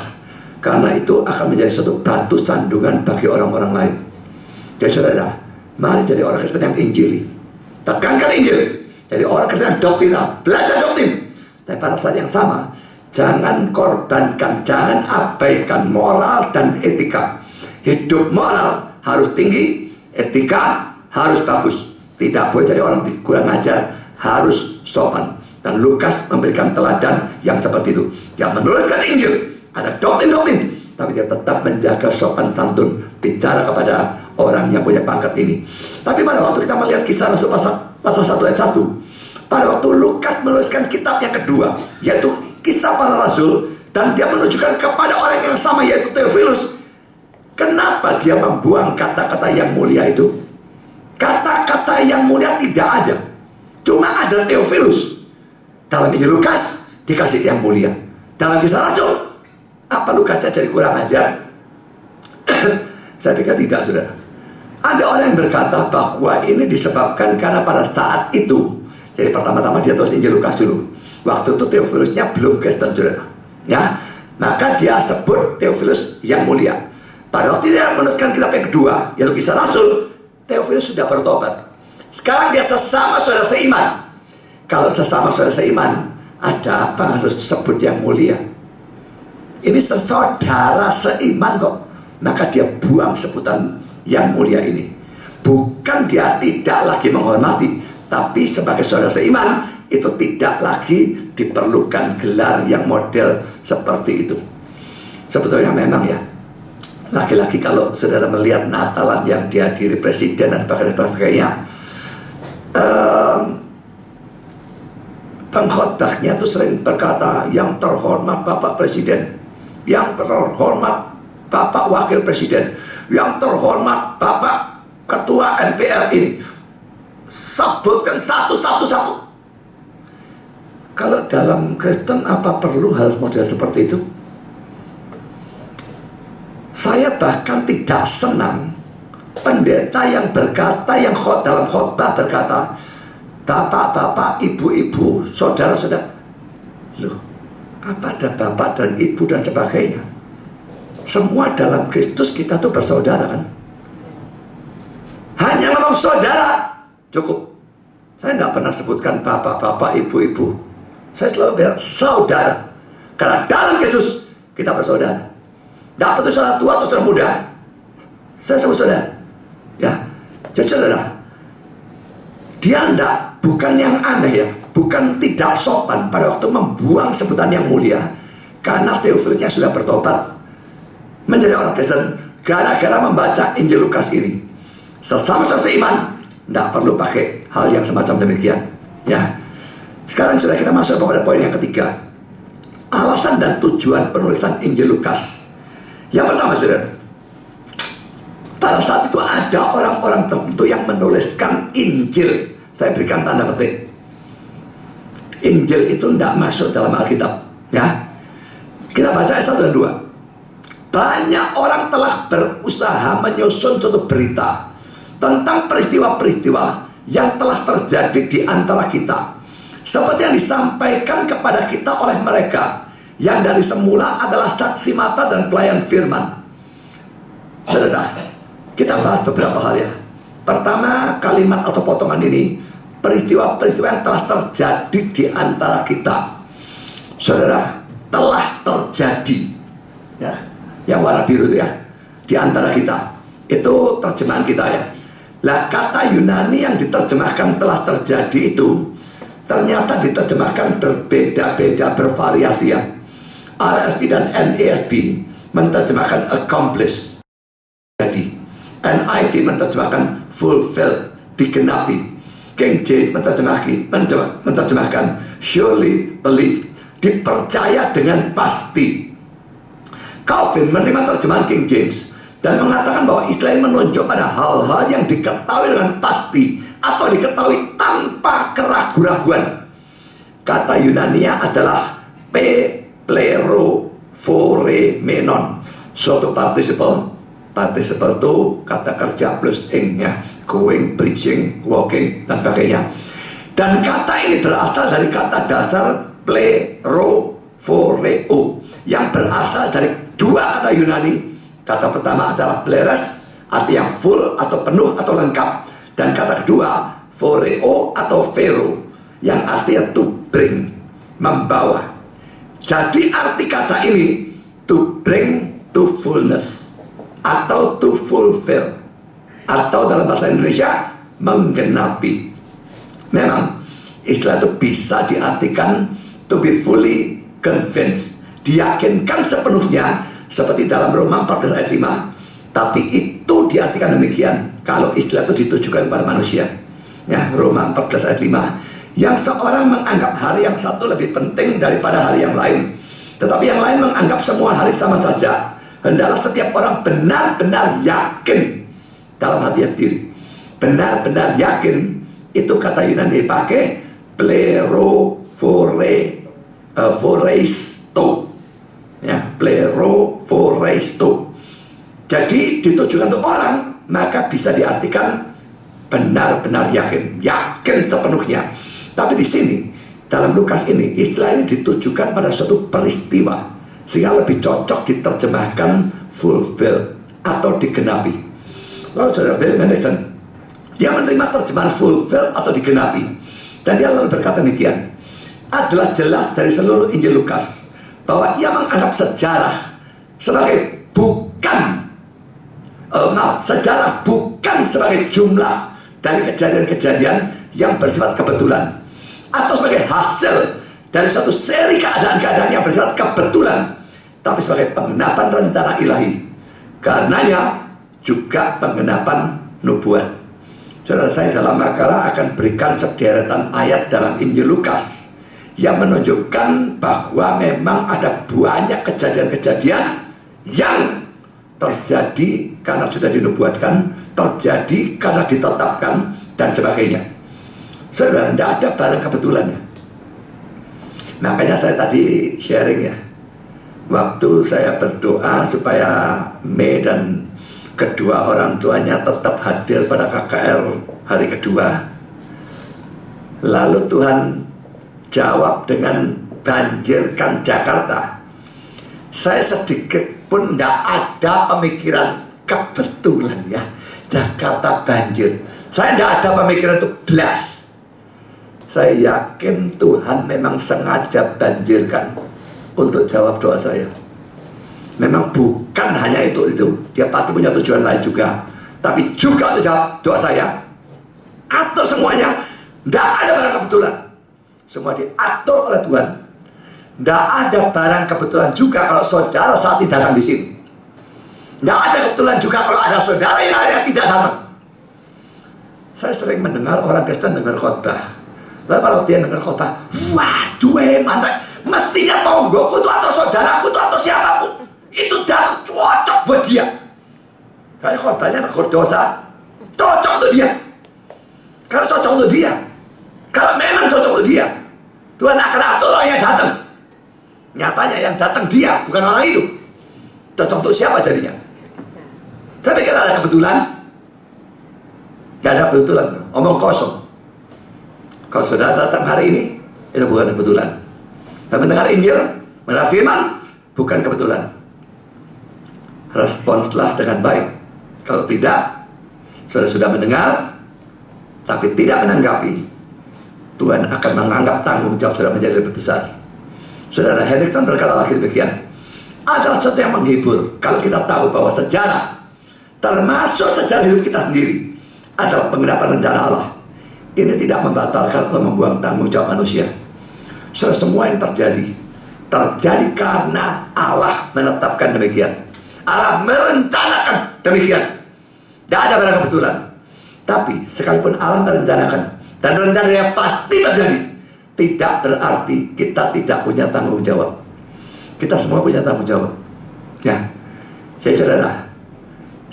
karena itu akan menjadi suatu batu sandungan bagi orang-orang lain. Jadi saudara, mari jadi orang Kristen yang injili. Tekankan Injil, Jadi orang Kristen doktrinal, belajar doktrin. Tapi pada saat yang sama, jangan korbankan, jangan abaikan moral dan etika. Hidup moral harus tinggi, etika harus bagus. Tidak boleh jadi orang kurang ajar, harus sopan. Dan Lukas memberikan teladan yang seperti itu. Dia menuliskan Injil, ada doktrin-doktrin, tapi dia tetap menjaga sopan santun bicara kepada orang yang punya pangkat ini. Tapi pada waktu kita melihat Kisah Rasul pasal 1 ayat 1, pada waktu Lukas menuliskan kitab yang kedua, yaitu Kisah Para Rasul, dan dia menunjukkan kepada orang yang sama, yaitu Theophilus. Kenapa dia membuang kata-kata yang mulia itu? Kata-kata yang mulia tidak ada, cuma ada Theophilus. Dalam Injil Lukas dikasih yang mulia. Dalam Kisah Rasul, apa Lukas jadi kurang ajar? Saya pikir tidak, saudara. Ada orang yang berkata bahwa ini disebabkan karena pada saat itu, jadi pertama-tama dia tulis Injil Lukas dulu. Waktu itu Theophilusnya belum Kristen, saudara. Ya, maka dia sebut Theophilus yang mulia. Pada waktu dia menuliskan kitab yang kedua, yaitu Kisah Rasul, Theophilus sudah bertobat. Sekarang dia sesama saudara seiman. Kalau sesama saudara seiman, ada apa harus sebut yang mulia? Ini saudara seiman kok. Maka dia buang sebutan yang mulia ini. Bukan dia tidak lagi menghormati, tapi sebagai saudara seiman, itu tidak lagi diperlukan gelar yang model seperti itu. Sebetulnya memang ya, laki-laki kalau saudara melihat Natalan yang dihadiri presiden dan sebagainya, pengkhotbahnya itu sering berkata, yang terhormat Bapak Presiden, yang terhormat Bapak Wakil Presiden, yang terhormat Bapak Ketua MPR ini. Sebutkan satu-satu. Kalau dalam Kristen apa perlu hal model seperti itu? Saya bahkan tidak senang pendeta yang berkata, yang dalam khotbah berkata, bapak-bapak, ibu-ibu, saudara-saudara. Loh, apa ada bapak dan ibu dan sebagainya? Semua dalam Kristus kita tuh bersaudara kan? Hanya ngomong saudara cukup. Saya tidak pernah sebutkan bapak-bapak, ibu-ibu. Saya selalu bilang saudara. Karena dalam Kristus kita bersaudara. Tidak perlu saudara tua atau saudara muda. Saya sebut saudara. Ya, jadi saudara, dia bukan yang aneh ya, bukan tidak sopan pada waktu membuang sebutan yang mulia, karena Theophilusnya sudah bertobat menjadi orang Kristen gara-gara membaca Injil Lukas ini. Sesama seiman, tidak perlu pakai hal yang semacam demikian. Ya, sekarang sudah kita masuk kepada poin yang ketiga, alasan dan tujuan penulisan Injil Lukas. Yang pertama, saudara, pada saat itu ada orang-orang tertentu yang menuliskan Injil. Saya berikan tanda petik. Injil itu tidak masuk dalam Alkitab. Ya, kita baca ayat 1 dan 2. Banyak orang telah berusaha menyusun suatu berita tentang peristiwa-peristiwa yang telah terjadi di antara kita, seperti yang disampaikan kepada kita oleh mereka yang dari semula adalah saksi mata dan pelayan firman. Saudara, kita bahas beberapa hal ya. Pertama, kalimat atau potongan ini, peristiwa-peristiwa yang telah terjadi di antara kita. Saudara, telah terjadi ya, yang warna biru itu ya, di antara kita. Itu terjemahan kita ya. Lah, kata Yunani yang diterjemahkan telah terjadi itu ternyata diterjemahkan berbeda-beda, bervariasi ya. RSV dan NASB menerjemahkan accomplish, jadi. NIV menerjemahkan fulfill, digenapi. King James menerjemahkan surely believe, dipercaya dengan pasti. Calvin menerima terjemahan King James dan mengatakan bahwa istilah ini menunjuk pada hal-hal yang diketahui dengan pasti atau diketahui tanpa keraguan-raguan. Kata Yunania adalah pleroforemenon, suatu participle itu kata kerja plus ing ya, going, preaching, walking dan sebagainya. Dan kata ini berasal dari kata dasar plerophoreo yang berasal dari dua kata Yunani. Kata pertama adalah pleres, artinya full atau penuh atau lengkap, dan kata kedua phoreo atau phero, yang artinya to bring, membawa. Jadi arti kata ini to bring to fullness atau to fulfill, atau dalam bahasa Indonesia menggenapi. Memang istilah itu bisa diartikan to be fully convinced, diyakinkan sepenuhnya, seperti dalam Roma 14 ayat 5. Tapi itu diartikan demikian kalau istilah itu ditujukan kepada manusia. Ya, Roma 14 ayat 5. Yang seorang menganggap hari yang satu lebih penting daripada hari yang lain, tetapi yang lain menganggap semua hari sama saja. Hendaklah setiap orang benar-benar yakin dalam hatinya sendiri. Benar-benar yakin, itu kata Yunani dipakai plerothoreisto. Ya, plerothoreisto. Jadi ditujukan untuk orang, maka bisa diartikan benar-benar yakin, yakin sepenuhnya. Tapi di sini dalam Lukas ini istilah ini ditujukan pada suatu peristiwa, sehingga lebih cocok diterjemahkan fulfill atau digenapi. Lalu saudara William Hendriksen, dia menerima terjemahan fulfill atau digenapi, dan dia lalu berkata demikian, adalah jelas dari seluruh Injil Lukas bahwa ia menganggap sejarah sebagai sejarah bukan sebagai jumlah dari kejadian-kejadian yang bersifat kebetulan, atau sebagai hasil dari suatu seri keadaan-keadaan yang bersifat kebetulan, tapi sebagai penggenapan rencana ilahi. Karenanya juga penggenapan nubuat. Saudara, saya dalam makalah akan berikan sederetan ayat dalam Injil Lukas yang menunjukkan bahwa memang ada banyak kejadian-kejadian yang terjadi karena sudah dinubuatkan, terjadi karena ditetapkan, dan sebagainya. Saudara, tidak ada barang kebetulan ya. Makanya saya tadi sharing ya, waktu saya berdoa supaya Mei dan kedua orang tuanya tetap hadir pada KKR hari kedua, lalu Tuhan jawab dengan banjirkan Jakarta. Saya sedikit pun tidak ada pemikiran kebetulan ya Jakarta banjir. Saya tidak ada pemikiran itu belas. Saya yakin Tuhan memang sengaja banjirkan untuk jawab doa saya. Memang bukan hanya itu. Dia pasti punya tujuan lain juga, tapi juga untuk jawab doa saya. Atur semuanya. Tidak ada barang kebetulan. Semua diatur oleh Tuhan. Tidak ada barang kebetulan juga kalau saudara saat ini datang di sini. Tidak ada kebetulan juga kalau ada saudara yang lain yang tidak datang. Saya sering mendengar orang Kristen dengar khotbah. Lalu kalau dia dengar khotbah, waduh mantap, mestinya tonggoku tuh atau saudaraku tuh atau siapapun itu datang cocok buat dia. Kayak khotbahnya negur dosa, cocok untuk dia. Kalau cocok untuk dia, kalau memang cocok untuk dia, Tuhan akan atur orang yang datang. Nyatanya yang datang dia, bukan orang itu. Cocok untuk siapa jadinya? Tapi kalau ada kebetulan, tidak ada kebetulan, omong kosong. Kalau saudara datang hari ini, itu bukan kebetulan. Dan mendengar Injil, mendengar firman, bukan kebetulan. Responslah dengan baik. Kalau tidak, saudara sudah mendengar, tapi tidak menanggapi, Tuhan akan menganggap tanggung jawab saudara menjadi lebih besar. Saudara Hendriksen berkata lagi demikian, adalah sesuatu yang menghibur kalau kita tahu bahwa sejarah, termasuk sejarah hidup kita sendiri, adalah penggenapan rencana Allah. Ini tidak membatalkan atau membuang tanggung jawab manusia. Semua yang terjadi karena Allah menetapkan demikian. Allah merencanakan demikian. Tidak ada barang kebetulan. Tapi sekalipun Allah merencanakan dan rencananya pasti terjadi, tidak berarti kita tidak punya tanggung jawab. Kita semua punya tanggung jawab. Ya, jadi saudara,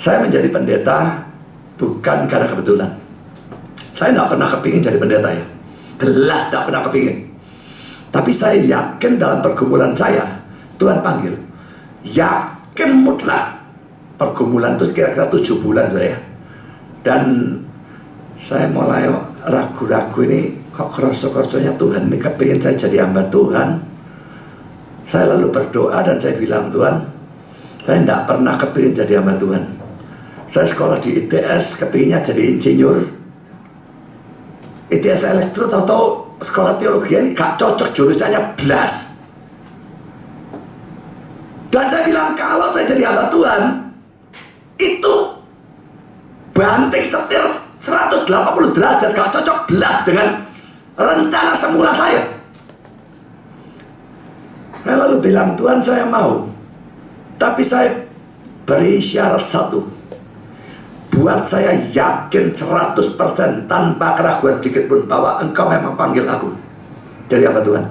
saya menjadi pendeta bukan karena kebetulan. Saya tidak pernah kepingin jadi pendeta ya. Belas tidak pernah kepingin. Tapi saya yakin dalam pergumulan saya, Tuhan panggil. Yakin mutlak. Pergumulan itu kira-kira 7 bulan saya. Dan saya mulai ragu-ragu ini, kok kerasa-kerasanya Tuhan ini kepingin saya jadi hamba Tuhan. Saya lalu berdoa dan saya bilang, Tuhan, saya tidak pernah kepingin jadi hamba Tuhan. Saya sekolah di ITS, kepinginnya jadi insinyur. ITS elektro atau sekolah teologi ini gak cocok jurusannya blas. Dan saya bilang kalau saya jadi hamba Tuhan, itu banting setir 180 derajat, gak cocok belas dengan rencana semula saya. Saya lalu bilang, Tuhan saya mau, tapi saya beri syarat satu, buat saya yakin 100% tanpa keraguan sedikit pun bahwa engkau memang panggil aku jadi hamba Tuhan.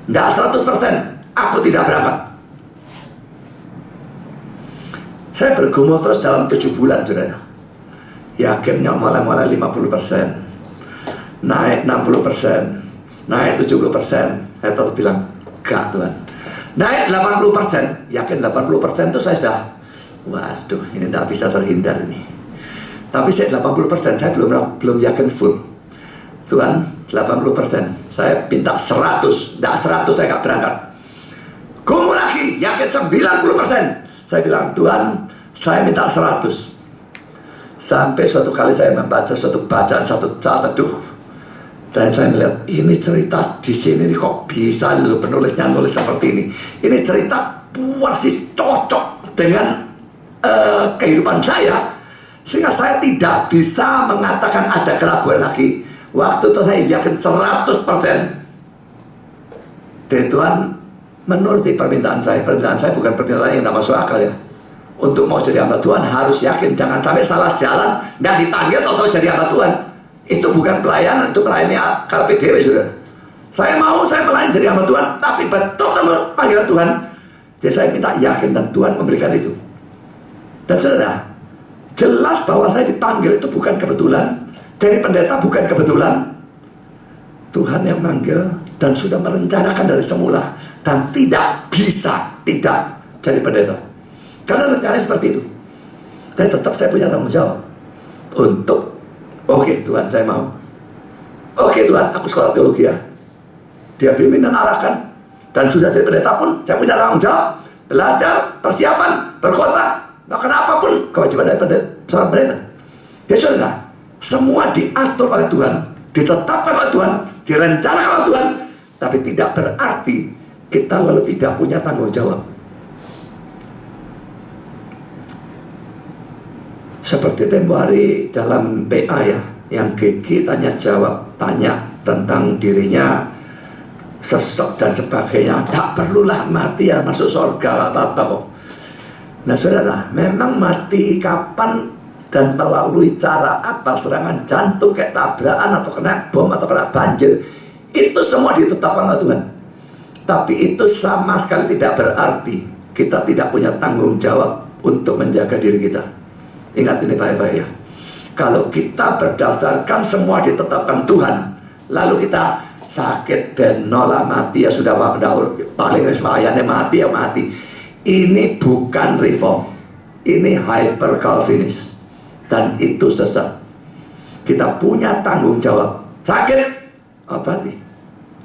Tidak 100% aku tidak berangkat. Saya bergumul terus dalam 7 bulan, saudara. Yakinnya mulai 50%, naik 60%, naik 70%. Saya terus bilang, gak Tuhan. Naik 80%, yakin 80% itu saya sudah, waduh, ini tidak bisa terhindar ini. Tapi saya 80%, saya belum yakin full. Tuhan, 80%, saya minta 100, tidak 100 saya gak berangkat. Gumul lagi, yakin 90%. Saya bilang, Tuhan, saya minta 100. Sampai suatu kali saya membaca suatu bacaan, satu saat teduh, dan saya melihat ini cerita di sini nih kok bisa loh penulisnya nulis seperti ini. Ini cerita persis cocok dengan kehidupan saya, sehingga saya tidak bisa mengatakan ada keraguan lagi. Waktu itu saya yakin 100%. Dan Tuhan menuruti permintaan saya. Permintaan saya bukan permintaan yang tidak masuk akal ya. Untuk mau jadi hamba Tuhan harus yakin, jangan sampai salah jalan dan dipanggil atau jadi hamba Tuhan. Itu bukan pelayanan, itu melayani karpe dewe, saudara. Saya mau, saya melayani jadi hamba Tuhan, tapi betul kamu panggilan Tuhan. Jadi saya minta yakin dan Tuhan memberikan itu. Dan saudara, jelas bahwa saya dipanggil itu bukan kebetulan. Jadi pendeta bukan kebetulan. Tuhan yang manggil dan sudah merencanakan dari semula. Dan tidak bisa tidak jadi pendeta. Karena rencananya seperti itu. Tapi tetap saya punya tanggung jawab untuk, oke, Tuhan saya mau. Oke Tuhan, aku sekolah teologi ya. Dia bimbing dan arahkan. Dan sudah jadi pendeta pun saya punya tanggung jawab. Belajar, persiapan, berkhotbah, melakukan apapun kewajiban dari seorang pendeta. Ya saudara, semua diatur oleh Tuhan, ditetapkan oleh Tuhan, direncanakan oleh Tuhan. Tapi tidak berarti kita lalu tidak punya tanggung jawab. Seperti tempo hari dalam PA ya, yang Gigi tanya tentang dirinya sesek dan sebagainya. Tak perlulah mati ya, masuk surga, apa-apa kok. Nah saudara, memang mati kapan dan melalui cara apa, serangan jantung kayak tabrakan atau kena bom atau kena banjir, itu semua ditetapkan oleh Tuhan. Tapi itu sama sekali tidak berarti kita tidak punya tanggung jawab untuk menjaga diri kita. Ingat ini baik-baik ya. Kalau kita berdasarkan semua ditetapkan Tuhan, lalu kita sakit benola mati ya sudah paling resmayanya mati ya mati. Ini bukan reform, ini hyper Calvinis, dan itu sesat. Kita punya tanggung jawab. Sakit, obati.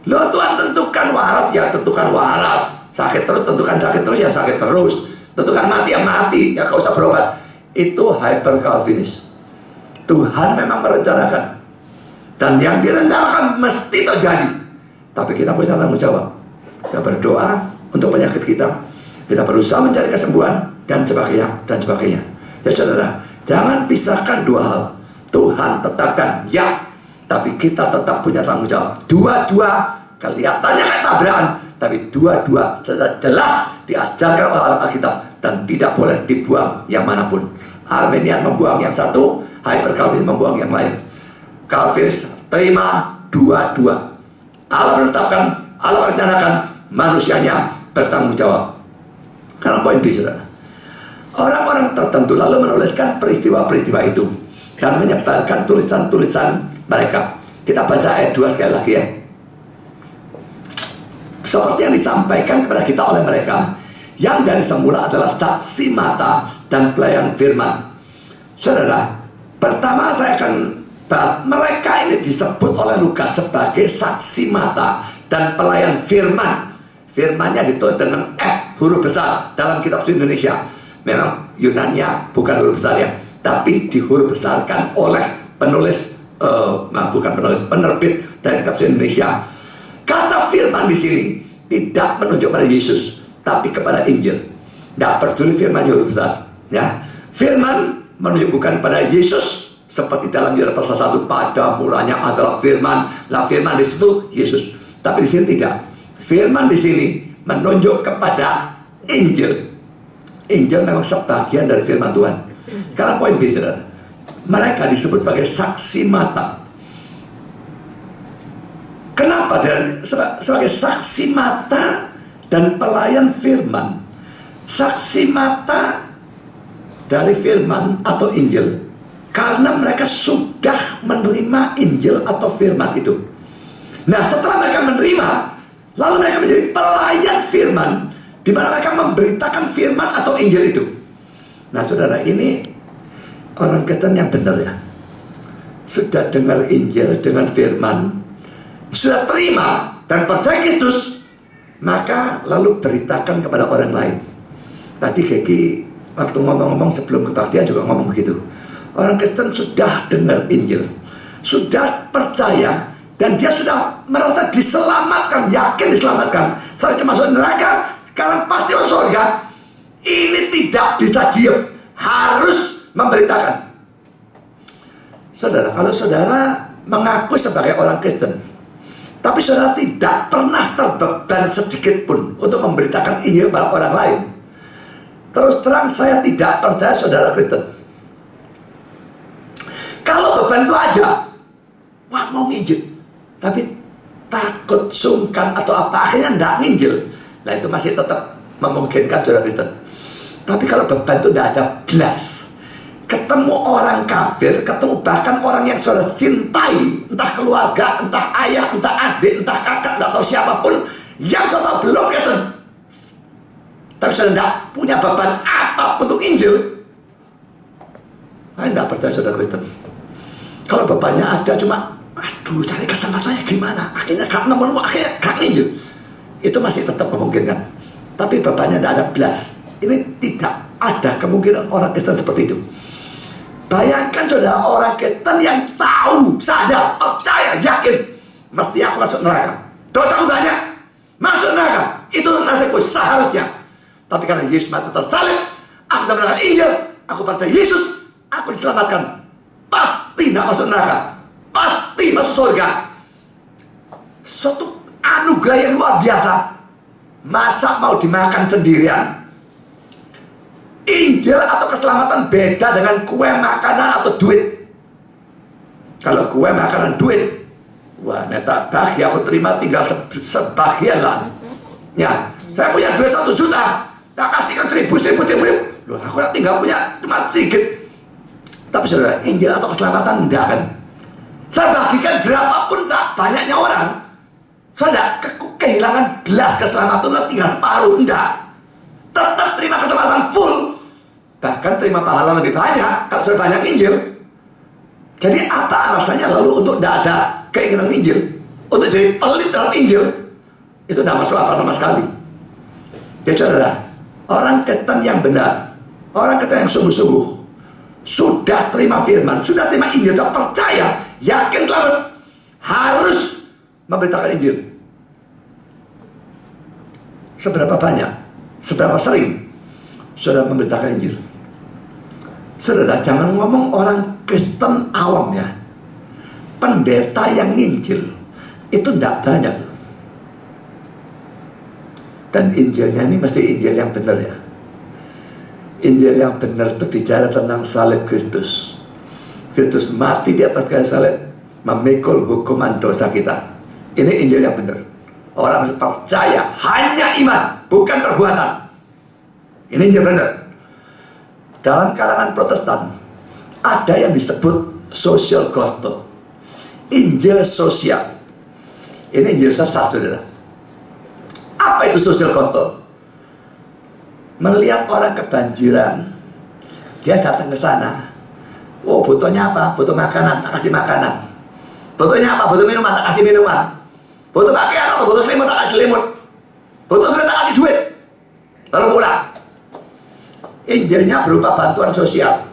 Loh Tuhan tentukan waras ya tentukan waras. Sakit terus tentukan sakit terus ya sakit terus. Tentukan mati ya mati ya gak usah berobat. Itu hyper Calvinis. Tuhan memang merencanakan, dan yang direncanakan mesti terjadi. Tapi kita punya tanggung jawab. Kita berdoa untuk penyakit kita. Kita berusaha mencari kesembuhan dan sebagainya dan sebagainya. Ya saudara, jangan pisahkan dua hal. Tuhan tetapkan ya, tapi kita tetap punya tanggung jawab. Dua-dua kelihatannya kayak tabrakan, tapi dua-dua jelas diajarkan oleh Alkitab dan tidak boleh dibuang yang manapun. Arminian membuang yang satu, Hyper Calvin membuang yang lain. Calvinis terima dua-dua. Allah menetapkan, Allah merencanakan, manusianya bertanggung jawab. Karena poin B, saudara, orang-orang tertentu lalu menuliskan peristiwa-peristiwa itu dan menyebarkan tulisan-tulisan mereka. Kita baca ayat 2 sekali lagi ya. Seperti yang disampaikan kepada kita oleh mereka, yang dari semula adalah saksi mata dan pelayan firman. Saudara, pertama saya akan bahas, mereka ini disebut oleh Lukas sebagai saksi mata dan pelayan firman. Firmannya ditulis dengan F huruf besar dalam kitab Indonesia. Memang Yunannya bukan huruf besar ya, tapi dihuruf besarkan oleh penulis, bukan penulis, penerbit dari kitab bahasa Indonesia. Kata firman di sini tidak menunjuk pada Yesus, tapi kepada Injil. Tidak peduli firman juga, ya. Firman menunjuk bukan pada Yesus, seperti dalam Yohanes pasal 1, pada mulanya adalah firman. Lah firman di situ Yesus. Tapi di sini tidak. Firman di sini menunjuk kepada Injil. Injil memang sebagian dari firman Tuhan. Karena poin B, saudara, mereka disebut sebagai saksi mata. Kenapa? Sebagai saksi mata dan pelayan firman. Saksi mata dari firman atau Injil, karena mereka sudah menerima Injil atau firman itu. Nah, setelah mereka menerima, lalu mereka menjadi pelayan firman, di mana mereka memberitakan firman atau Injil itu. Nah, saudara, ini orang Kristen yang benar, ya. Sudah dengar Injil dengan firman, sudah terima dan percaya Kristus, maka lalu beritakan kepada orang lain. Tadi Geki waktu ngomong-ngomong sebelum kebaktian juga ngomong begitu. Orang Kristen sudah dengar Injil, sudah percaya, dan dia sudah merasa diselamatkan, yakin diselamatkan. Seharusnya masuk neraka, sekarang pasti masuk surga. Ini tidak bisa diam, harus memberitakan. Saudara, kalau saudara mengaku sebagai orang Kristen, tapi saudara tidak pernah terbeban sedikit pun untuk memberitakan Injil kepada orang lain, terus terang saya tidak percaya saudara Kristen. Kalau beban itu ada, wah mau nginjil, tapi takut, sungkan atau apa, akhirnya tidak nginjil. Nah itu masih tetap memungkinkan saudara Kristen. Tapi kalau beban itu tidak ada belas, ketemu orang kafir, ketemu bahkan orang yang saudara cintai, entah keluarga, entah ayah, entah adik, entah kakak, tidak tahu siapapun, yang saudara belum Kristen, tapi saudara tidak punya beban apapun untuk Injil, saya tidak percaya saudara Kristen. Kalau bebannya ada cuma, aduh cari kesempatannya gimana, akhirnya gak nemu, akhirnya gak Injil, itu masih tetap memungkinkan. Tapi bebannya tidak ada belas, ini tidak ada kemungkinan orang Kristen seperti itu. Bayangkan saudara, orang Kristen yang tahu, sadar, percaya, yakin, mesti aku masuk neraka, dosaku banyak, masuk neraka, itu nasibku seharusnya. Tapi karena Yesus mati tersalib, aku sudah mendengar Injil, aku percaya Yesus, aku diselamatkan, pasti tidak masuk neraka, pasti masuk surga. Suatu anugerah yang luar biasa. Masa mau dimakan sendirian? Injil atau keselamatan beda dengan kue, makanan, atau duit. Kalau kue, makanan, duit, wah neta bagi aku terima, tinggal sebagian lah. Ya, saya punya duit 1 juta, tak kasihkan 1.000. Loh, aku tinggal punya cuma sedikit. Tapi saudara, Injil atau keselamatan enggak kan? Saya bagikan berapapun banyaknya orang, saya tidak kehilangan belas keselamatan, tinggal separuh, enggak. Tetap terima keselamatan full, bahkan terima pahala lebih banyak kalau sudah banyak Injil. Jadi apa alasannya lalu untuk tidak ada keinginan Injil, untuk jadi pelit dalam Injil? Itu tidak masuk akal sama sekali. Jadi saudara, orang Kristen yang benar, orang Kristen yang sungguh-sungguh, sudah terima firman, sudah terima Injil, sudah percaya, yakin selamat, harus memberitakan Injil. Seberapa banyak, seberapa sering saudara memberitakan Injil? Saudara, jangan ngomong orang Kristen awam, ya. Pendeta yang nginjil itu tidak banyak. Dan Injilnya ini mesti Injil yang benar, ya. Injil yang benar itu bicara tentang salib Kristus. Kristus mati di atas kayu salib, memikul hukuman dosa kita. Ini Injil yang benar. Orang percaya hanya iman, bukan perbuatan. Ini Injil benar. Dalam kalangan Protestan ada yang disebut social gospel, Injil sosial. Ini Injil sesat, saudara. Apa itu social gospel? Melihat orang kebanjiran, dia datang ke sana. Oh, butuhnya apa? Butuh makanan, tak kasih makanan. Butuhnya apa? Butuh minuman, tak kasih minuman. Butuh pakaian atau butuh selimut, tak kasih selimut. Butuh duit, tak kasih duit. Lalu pulang. Injilnya berupa bantuan sosial.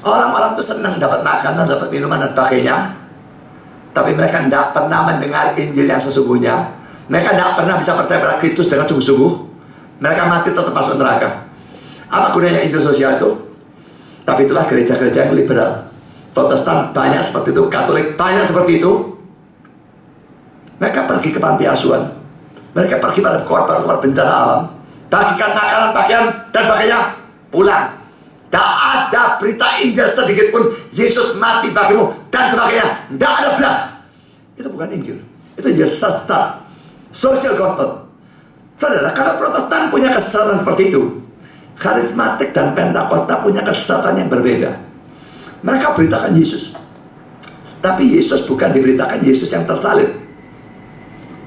Orang-orang itu senang dapat makanan, dapat minuman dan sebagainya. tapi mereka tidak pernah mendengar Injil yang sesungguhnya. Mereka tidak pernah bisa percaya pada Kristus dengan sungguh-sungguh. Mereka mati tetap masuk neraka. Apa gunanya Injil sosial itu? Tapi itulah gereja-gereja yang liberal. Protestan banyak seperti itu, Katolik banyak seperti itu. Mereka pergi ke panti asuhan, mereka pergi pada korban bencana alam, bagikan makanan, pakaian, dan sebagainya, pulang. Tak ada berita Injil sedikit pun, Yesus mati bagimu, dan sebagainya. Tidak ada belas. Itu bukan Injil, itu Injil sesat, social gospel. Saudara, kalau Protestan punya kesesatan seperti itu, karismatik dan Pentakosta punya kesesatan yang berbeda. Mereka beritakan Yesus, tapi Yesus bukan diberitakan Yesus yang tersalib.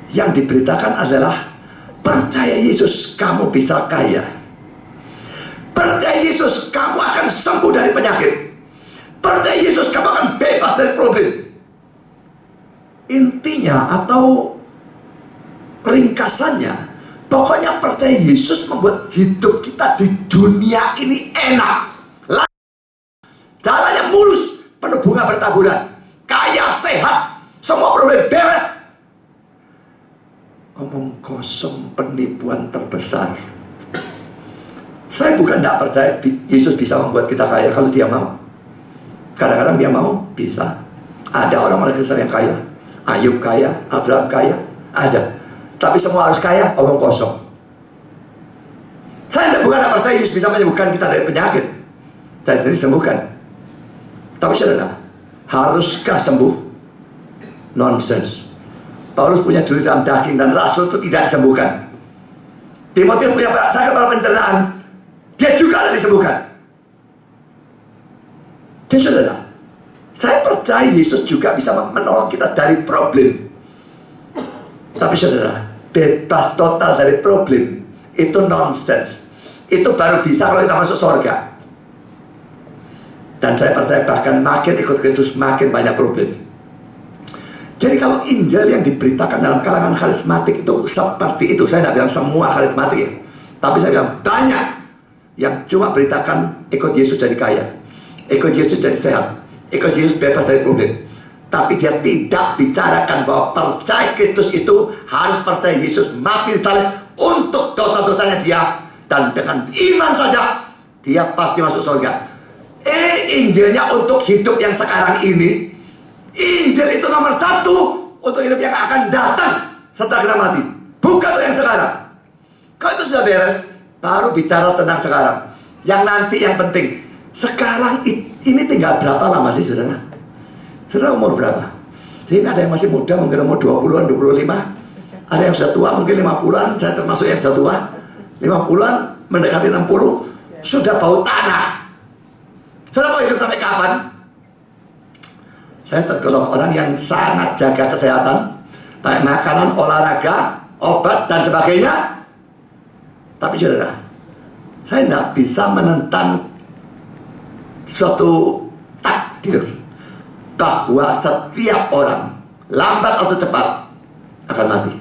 Yang diberitakan adalah, percaya Yesus kamu bisa kaya, percaya Yesus kamu akan sembuh dari penyakit, percaya Yesus kamu akan bebas dari problem. Intinya atau ringkasannya, pokoknya percaya Yesus membuat hidup kita di dunia ini enak, jalannya mulus, penuh bunga bertaburan, kaya, sehat, semua problem beres. Omong kosong, penipuan terbesar. Saya bukan tidak percaya Yesus bisa membuat kita kaya kalau dia mau. Kadang-kadang dia mau, bisa. Ada orang-orang Kristen yang kaya, Ayub kaya, Abraham kaya, ada. Tapi semua harus kaya, omong kosong. Saya bukan tidak percaya Yesus bisa menyembuhkan kita dari penyakit. Saya sendiri sembuhkan. Tapi saudara, haruskah sembuh? Nonsense. Paulus punya duri dalam daging dan rasul itu tidak disembuhkan. Timotius punya sakit pada pencernaan, dia juga ada disembuhkan. Jadi saudara, saya percaya Yesus juga bisa menolong kita dari problem. Tapi saudara, bebas total dari problem itu nonsense. Itu baru bisa kalau kita masuk surga. Dan saya percaya bahkan makin ikut Kristus makin banyak problem. Jadi kalau Injil yang diberitakan dalam kalangan karismatik itu seperti itu, saya tidak bilang semua karismatik ya, tapi saya bilang banyak yang cuma beritakan ikut Yesus jadi kaya, ikut Yesus jadi sehat, ikut Yesus bebas dari problem. Tapi dia tidak bicarakan bahwa percaya Kristus itu harus percaya Yesus mati di salib untuk dosa-dosanya dia, dan dengan iman saja dia pasti masuk surga. Injilnya untuk hidup yang sekarang ini. Injil itu nomor satu untuk hidup yang akan datang setelah kita mati, bukan untuk yang sekarang. Kalau itu sudah beres, baru bicara tentang sekarang. Yang nanti yang penting. Sekarang ini tinggal berapa lama sih saudara? Saudara umur berapa? Jadi ada yang masih muda, mungkin umur 20-an, 25. Ada yang sudah tua, mungkin 50-an. Saya termasuk yang sudah tua, 50-an, mendekati 60. Sudah bau tanah. Saudara mau hidup sampai kapan? Saya tergolong orang yang sangat jaga kesehatan, baik makanan, olahraga, obat, dan sebagainya. Tapi saudara, saya tidak bisa menentang suatu takdir bahwa setiap orang, lambat atau cepat, akan mati.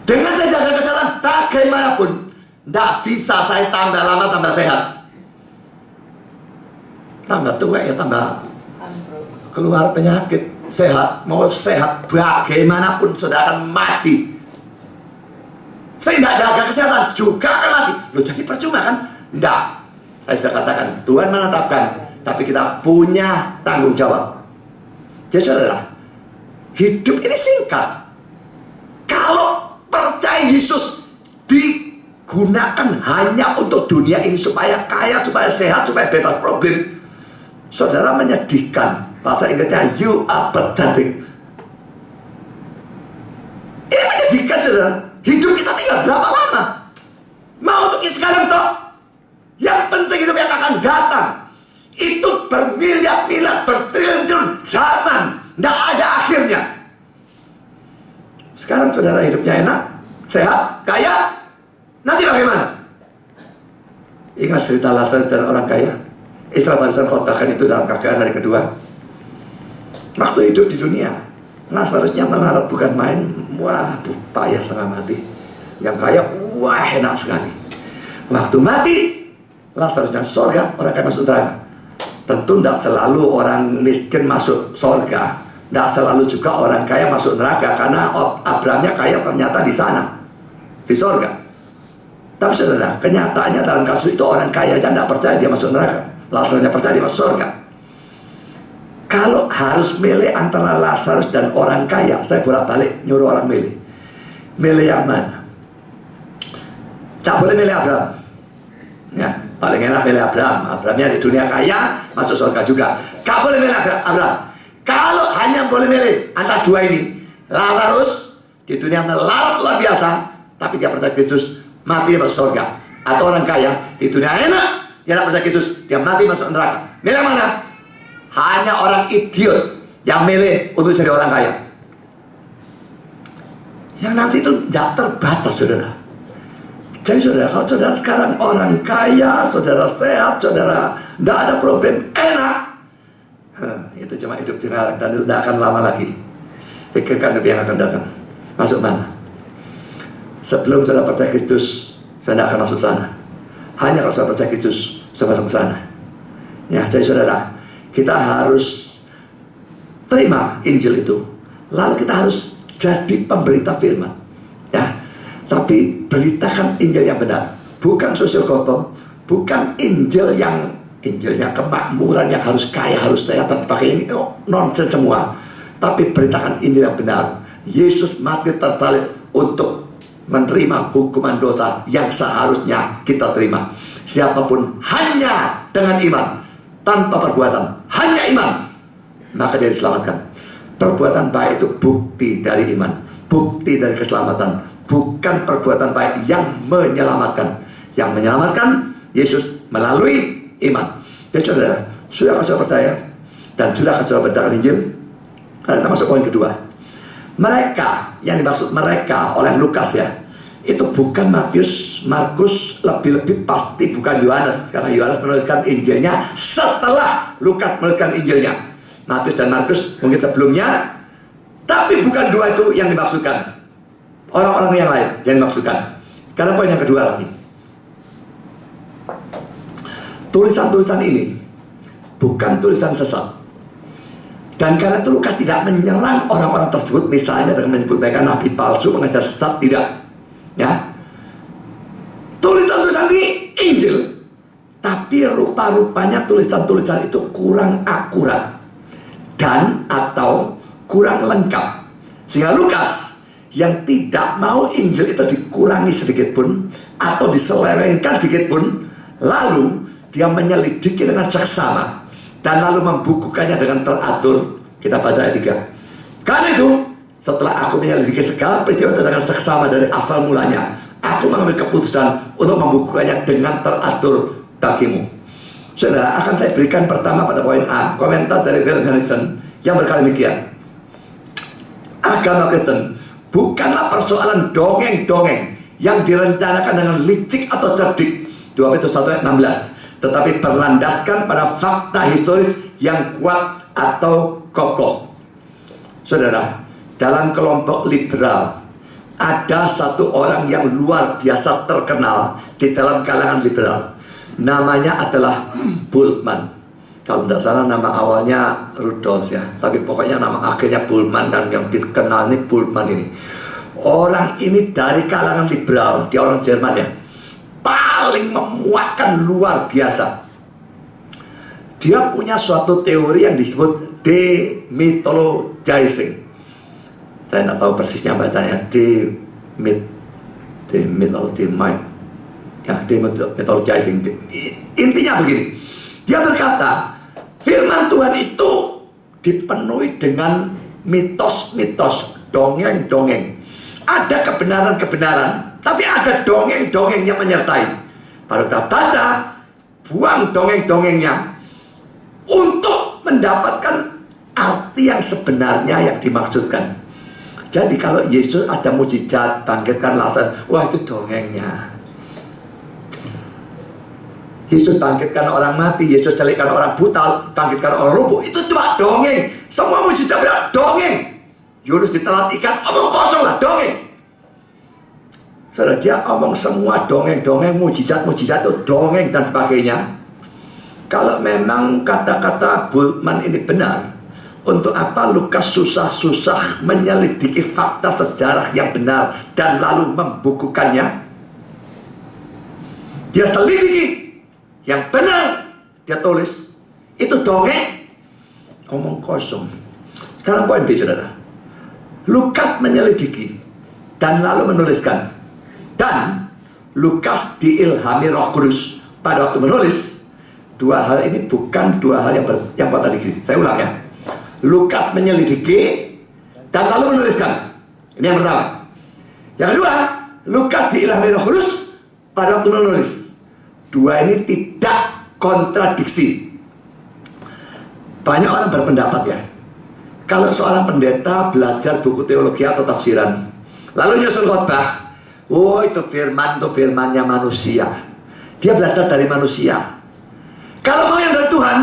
Dengan saya jaga kesehatan bagaimanapun, tidak bisa saya tambah lama, tambah sehat. Tambah tua ya tambah keluar penyakit. Sehat, mau sehat bagaimanapun sudah akan mati. Saya tidak jaga kesehatan juga akan mati. Loh, jadi percuma kan? Tidak. Saya sudah katakan Tuhan menetapkan, tapi kita punya tanggung jawab. Jadi saudara, hidup ini singkat. Kalau percaya Yesus digunakan hanya untuk dunia ini, supaya kaya, supaya sehat, supaya bebas problem, saudara menyedihkan. Bahasa Inggrisnya, you are pathetic. Ini menyedihkan saudara. Hidup kita tinggal berapa lama? Mau untuk sekarang toh? Yang penting hidup yang akan datang. Itu bermiliar-miliar, bertriliun zaman, tidak ada akhirnya. Sekarang saudara hidupnya enak, sehat, kaya. Nanti bagaimana? Ingat cerita Lazarus dan orang kaya. Istilah barusan khotbahkan itu dalam KKR hari kedua. Waktu hidup di dunia, Lazarusnya melarat bukan main. Wah, tuh payah setengah mati. Yang kaya, wah enak sekali. Waktu mati, Lazarusnya surga, orang kaya masuk neraka. Tentu tidak selalu orang miskin masuk surga, tidak selalu juga orang kaya masuk neraka, karena Abrahamnya kaya ternyata di sana, di surga. Tapi saudara, kenyataannya dalam kasus itu orang kaya aja tidak percaya dia masuk neraka, Lazarusnya percaya dia masuk surga. Kalau harus milih antara Lazarus dan orang kaya, saya bolak-balik nyuruh orang milih. Milih yang mana? Tak boleh milih Abraham. Ya, paling enak milih Abraham. Abrahamnya di dunia kaya, masuk surga juga. Tak boleh milih Abraham. Kalau hanya boleh milih antara dua ini, Lazarus di dunia melarat luar biasa, tapi dia percaya Kristus, mati masuk surga. Atau orang kaya di dunia enak, dia tidak percaya Kristus, dia mati masuk neraka. Milih mana? Hanya orang idiot yang milih untuk jadi orang kaya. Yang nanti itu tidak terbatas, saudara. Jadi saudara, kalau saudara sekarang orang kaya, saudara sehat, saudara tidak ada problem, enak, itu cuma hidup sekarang dan itu tidak akan lama lagi. Pikirkan lebih yang akan datang. Masuk mana? Sebelum saudara percaya Kristus, saya tidak akan masuk sana. Hanya kalau saudara percaya Kristus, saya masuk ke sana. Ya, jadi saudara, kita harus terima Injil itu. Lalu kita harus jadi pemberita firman. Ya, tapi beritakan Injil yang benar, bukan social gospel, bukan Injilnya kemakmuran yang harus kaya, harus sehat dan sebagainya. Ini nonsense semua. Tapi beritakan Injil yang benar. Yesus mati tersalib untuk menerima hukuman dosa yang seharusnya kita terima. Siapapun hanya dengan iman, tanpa perbuatan, hanya iman, maka dia diselamatkan. Perbuatan baik itu bukti dari iman, bukti dari keselamatan, bukan perbuatan baik yang menyelamatkan. Yang menyelamatkan Yesus melalui iman. Jadi saudara, sudah saudara percaya dan sudah saudara beritakan Injil. Kita masuk poin kedua. Mereka, yang dimaksud mereka oleh Lukas ya, itu bukan Matius, Markus, lebih-lebih pasti bukan Yohanes, karena Yohanes menuliskan Injilnya setelah Lukas menuliskan Injilnya. Matius dan Markus mungkin sebelumnya, tapi bukan dua itu yang dimaksudkan. Orang-orang yang lain yang dimaksudkan. Karena poin yang kedua lagi, tulisan-tulisan ini bukan tulisan sesat. Dan karena itu Lukas tidak menyerang orang-orang tersebut, misalnya dengan menyebut mereka nabi palsu, mengajar sesat, tidak. Ya, tulisan-tulisan ini Injil, tapi rupa-rupanya tulisan-tulisan itu kurang akurat dan atau kurang lengkap, sehingga Lukas yang tidak mau Injil itu dikurangi sedikit pun atau diselewengkan sedikit pun, lalu dia menyelidiki dengan seksama dan lalu membukukannya dengan teratur. Kita baca ayat 3. Karena itu, setelah aku menyelidiki segala peristiwa dengan seksama dari asal mulanya, aku mengambil keputusan untuk membukukannya dengan teratur bagimu. Saudara, akan saya berikan pertama pada poin A, komentar dari William Hendrickson yang berkata demikian. Agama Kristen bukanlah persoalan dongeng-dongeng yang direncanakan dengan licik atau cerdik, 2 Petrus 1 ayat 16, tetapi berlandaskan pada fakta historis yang kuat atau kokoh. Saudara, dalam kelompok liberal ada satu orang yang luar biasa terkenal di dalam kalangan liberal. Namanya adalah Bultmann. Kalau tidak salah nama awalnya Rudolf ya, tapi pokoknya nama akhirnya Bultmann, dan yang dikenal ini Bultmann ini. Orang ini dari kalangan liberal, dia orang Jerman ya, paling memuakkan luar biasa. Dia punya suatu teori yang disebut demythologizing. Saya tidak tahu persisnya bacanya, demythologizing. Intinya begini, dia berkata firman Tuhan itu dipenuhi dengan mitos-mitos, dongeng-dongeng. Ada kebenaran-kebenaran, tapi ada dongeng-dongeng yang menyertai. Baru kita baca, buang dongeng-dongengnya untuk mendapatkan arti yang sebenarnya yang dimaksudkan. Jadi kalau Yesus ada mujizat, bangkitkan Lazarus, wah itu dongengnya. Yesus bangkitkan orang mati, Yesus celikkan orang buta, bangkitkan orang lumpuh, itu cuma dongeng. Semua mujizat dongeng. Yunus ditelan ikan, omong kosong lah, dongeng. Saudara, dia omong semua dongeng-dongeng, mujizat-mujizat itu dongeng dan sebagainya. Kalau memang kata-kata Bultmann ini benar, untuk apa Lukas susah-susah menyelidiki fakta sejarah yang benar dan lalu membukukannya? Dia selidiki yang benar, dia tulis. Itu dongeng, omong kosong. Sekarang poin B, saudara. Lukas menyelidiki dan lalu menuliskan. Dan Lukas diilhami Roh Kudus pada waktu menulis. Dua hal ini bukan dua hal yang kontradiksi. Saya ulang ya. Lukas menyelidiki dan lalu menuliskan. Ini yang pertama. Yang kedua, Lukas diilhami Roh Kudus pada waktu menulis. Dua ini tidak kontradiksi. Banyak orang berpendapat ya, kalau seorang pendeta belajar buku teologi atau tafsiran, lalu nyusun khotbah, oh itu firmannya manusia. Dia belajar dari manusia. Kalau mau yang dari Tuhan,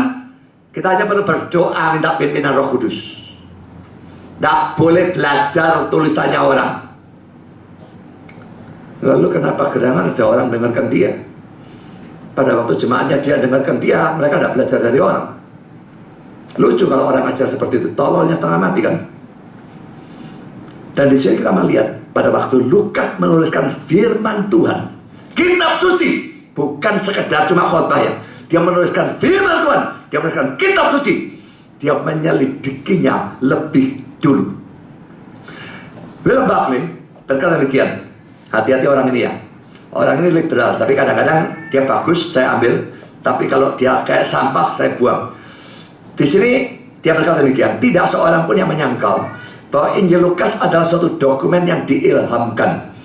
kita hanya perlu berdoa minta pimpinan Roh Kudus. Tidak boleh belajar tulisannya orang. Lalu kenapa gerangan ada orang dengarkan dia? Pada waktu jemaatnya dia dengarkan dia, mereka tidak belajar dari orang. Lucu kalau orang ajar seperti itu, tololnya setengah mati kan. Dan di sini kita melihat pada waktu Lukas menuliskan firman Tuhan, kitab suci, bukan sekedar cuma khotbah ya. Dia menuliskan firman Tuhan, dia menuliskan kitab suci, dia menyelidikinya lebih dulu. William Barclay berkata demikian, hati-hati orang ini ya. Orang ini liberal, tapi kadang-kadang dia bagus, saya ambil. Tapi kalau dia kayak sampah, saya buang. Di sini dia berkata demikian, tidak seorang pun yang menyangkal bahwa Injil Lukas adalah suatu dokumen yang diilhamkan.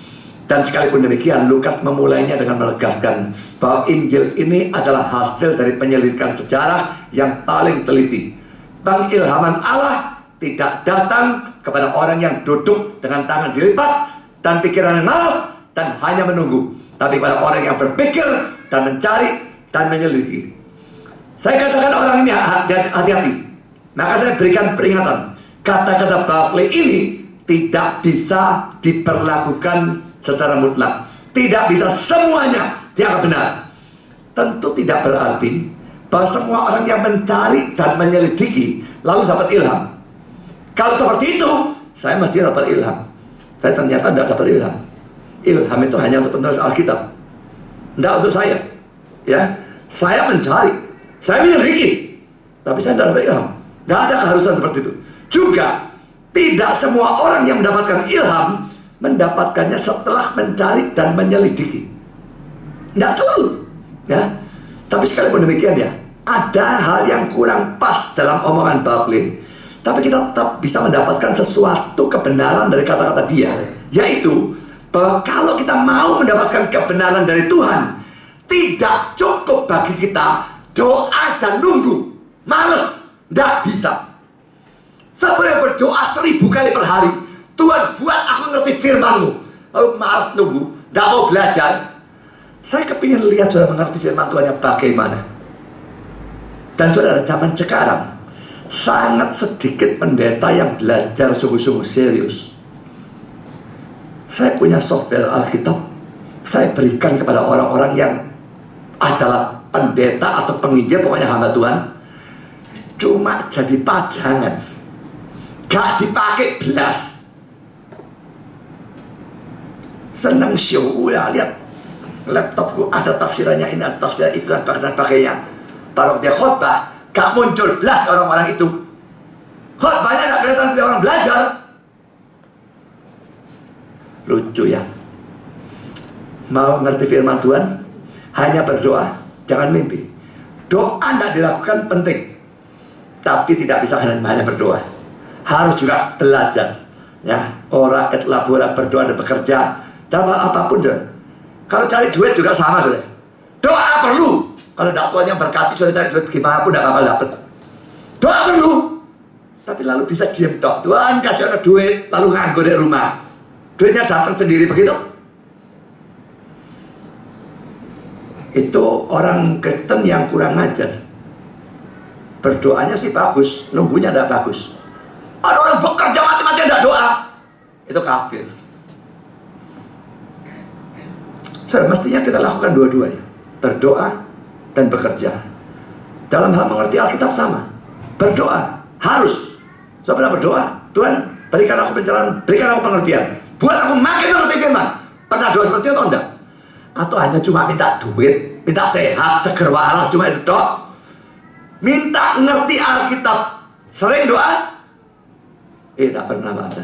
Dan sekalipun demikian, Lukas memulainya dengan menegaskan bahwa Injil ini adalah hasil dari penyelidikan sejarah yang paling teliti. Pengilhaman Allah tidak datang kepada orang yang duduk dengan tangan dilipat dan pikiran yang malas dan hanya menunggu, tapi pada orang yang berpikir dan mencari dan menyelidiki. Saya katakan orang ini hati-hati. Maka saya berikan peringatan. Kata-kata Barclay ini tidak bisa diperlakukan secara mutlak. Tidak bisa semuanya dianggap benar. Tentu tidak berarti bahwa semua orang yang mencari dan menyelidiki lalu dapat ilham. Kalau seperti itu, saya mesti dapat ilham. Saya ternyata tidak dapat ilham. Ilham itu hanya untuk penulis Alkitab, tidak untuk saya. Ya, saya mencari, saya menyelidiki, tapi saya tidak dapat ilham. Tidak ada keharusan seperti itu. Juga tidak semua orang yang mendapatkan ilham mendapatkannya setelah mencari dan menyelidiki. Tidak selalu, ya. Tapi sekalipun demikian ya, ada hal yang kurang pas dalam omongan Barclay. Tapi kita tetap bisa mendapatkan sesuatu kebenaran dari kata-kata dia, yaitu bahwa kalau kita mau mendapatkan kebenaran dari Tuhan, tidak cukup bagi kita doa dan nunggu. Males, tidak bisa. Saya boleh berdoa 1000 kali per hari, Tuhan buat aku ngerti firman-Mu, lalu malas nunggu, tidak mau belajar. Saya kepingin lihat saudara mengerti firman Tuhannya bagaimana. Dan saudara, zaman sekarang sangat sedikit pendeta yang belajar sungguh-sungguh serius. Saya punya software Alkitab, saya berikan kepada orang-orang yang adalah pendeta atau penginjil, pokoknya hamba Tuhan, cuma jadi pajangan, gak dipakai belas. Senang show, ya lihat laptopku ada tafsirannya ini, ada tafsiran itu dan sebagainya. Baru dia khotbah, gak muncul belas orang-orang itu. Khotbahnya gak kelihatan seperti orang belajar. Lucu ya. Mau ngerti firman Tuhan, hanya berdoa, jangan mimpi. Doa tidak dilakukan penting, tapi tidak bisa hanya berdoa. Harus juga belajar. Ya, ora et labora, berdoa dan bekerja dalam hal apapun. Kalau cari duit juga sama, saudara. Doa perlu. Kalau tidak Tuhan yang berkati, sudah cari duit gimana pun tidak bakal dapat. Doa perlu. Tapi lalu bisa diem tok. Tuhan kasih orang duit, lalu nganggur di rumah. Duitnya datang sendiri begitu. Itu orang Kristen yang kurang ajar. Berdoanya sih bagus, nunggunya tidak bagus. Ada orang bekerja mati-matian tidak doa, itu kafir. Mestinya kita lakukan dua-duanya, berdoa dan bekerja. Dalam hal mengerti Alkitab sama. Berdoa harus. Saya pernah berdoa, Tuhan berikan aku pencerahan, berikan aku pengertian, buat aku makin mengerti firman. Pernah doa seperti itu atau enggak? Atau hanya cuma minta duit, minta sehat, seger waras, cuma itu doa. Minta ngerti Alkitab, sering doa? Tak pernah ada.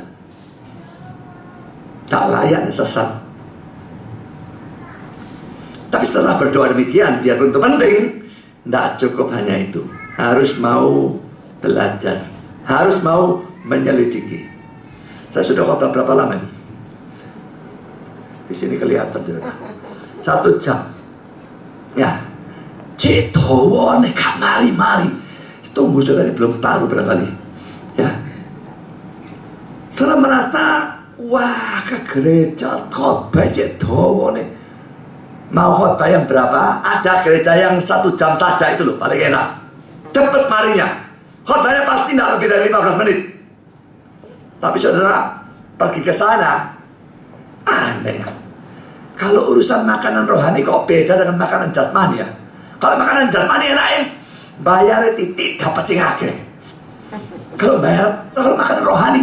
Tak layak, sesat. Tapi setelah berdoa demikian, biarpun itu penting, tidak cukup hanya itu. Harus mau belajar, harus mau menyelidiki. Saya sudah khotbah berapa lama ini? Di sini kelihatan juga. 1 jam. Ya. Cetowo nekat mari-mari. Tunggu sudah ini belum tahu barangkali. Ya. Saya merasa, wah, ke gereja khotbah cetowo nih. Mau khotbah yang berapa? Ada gereja yang 1 jam saja itu loh, paling enak. Cepet marinya. Khotbahnya pasti tidak lebih dari 15 menit. Tapi saudara pergi ke sana, aneh. Kalau urusan makanan rohani kok beda dengan makanan jasmani ya. Kalau makanan jasmani enak, bayar titik dapat sing akeh. Kalau makanan rohani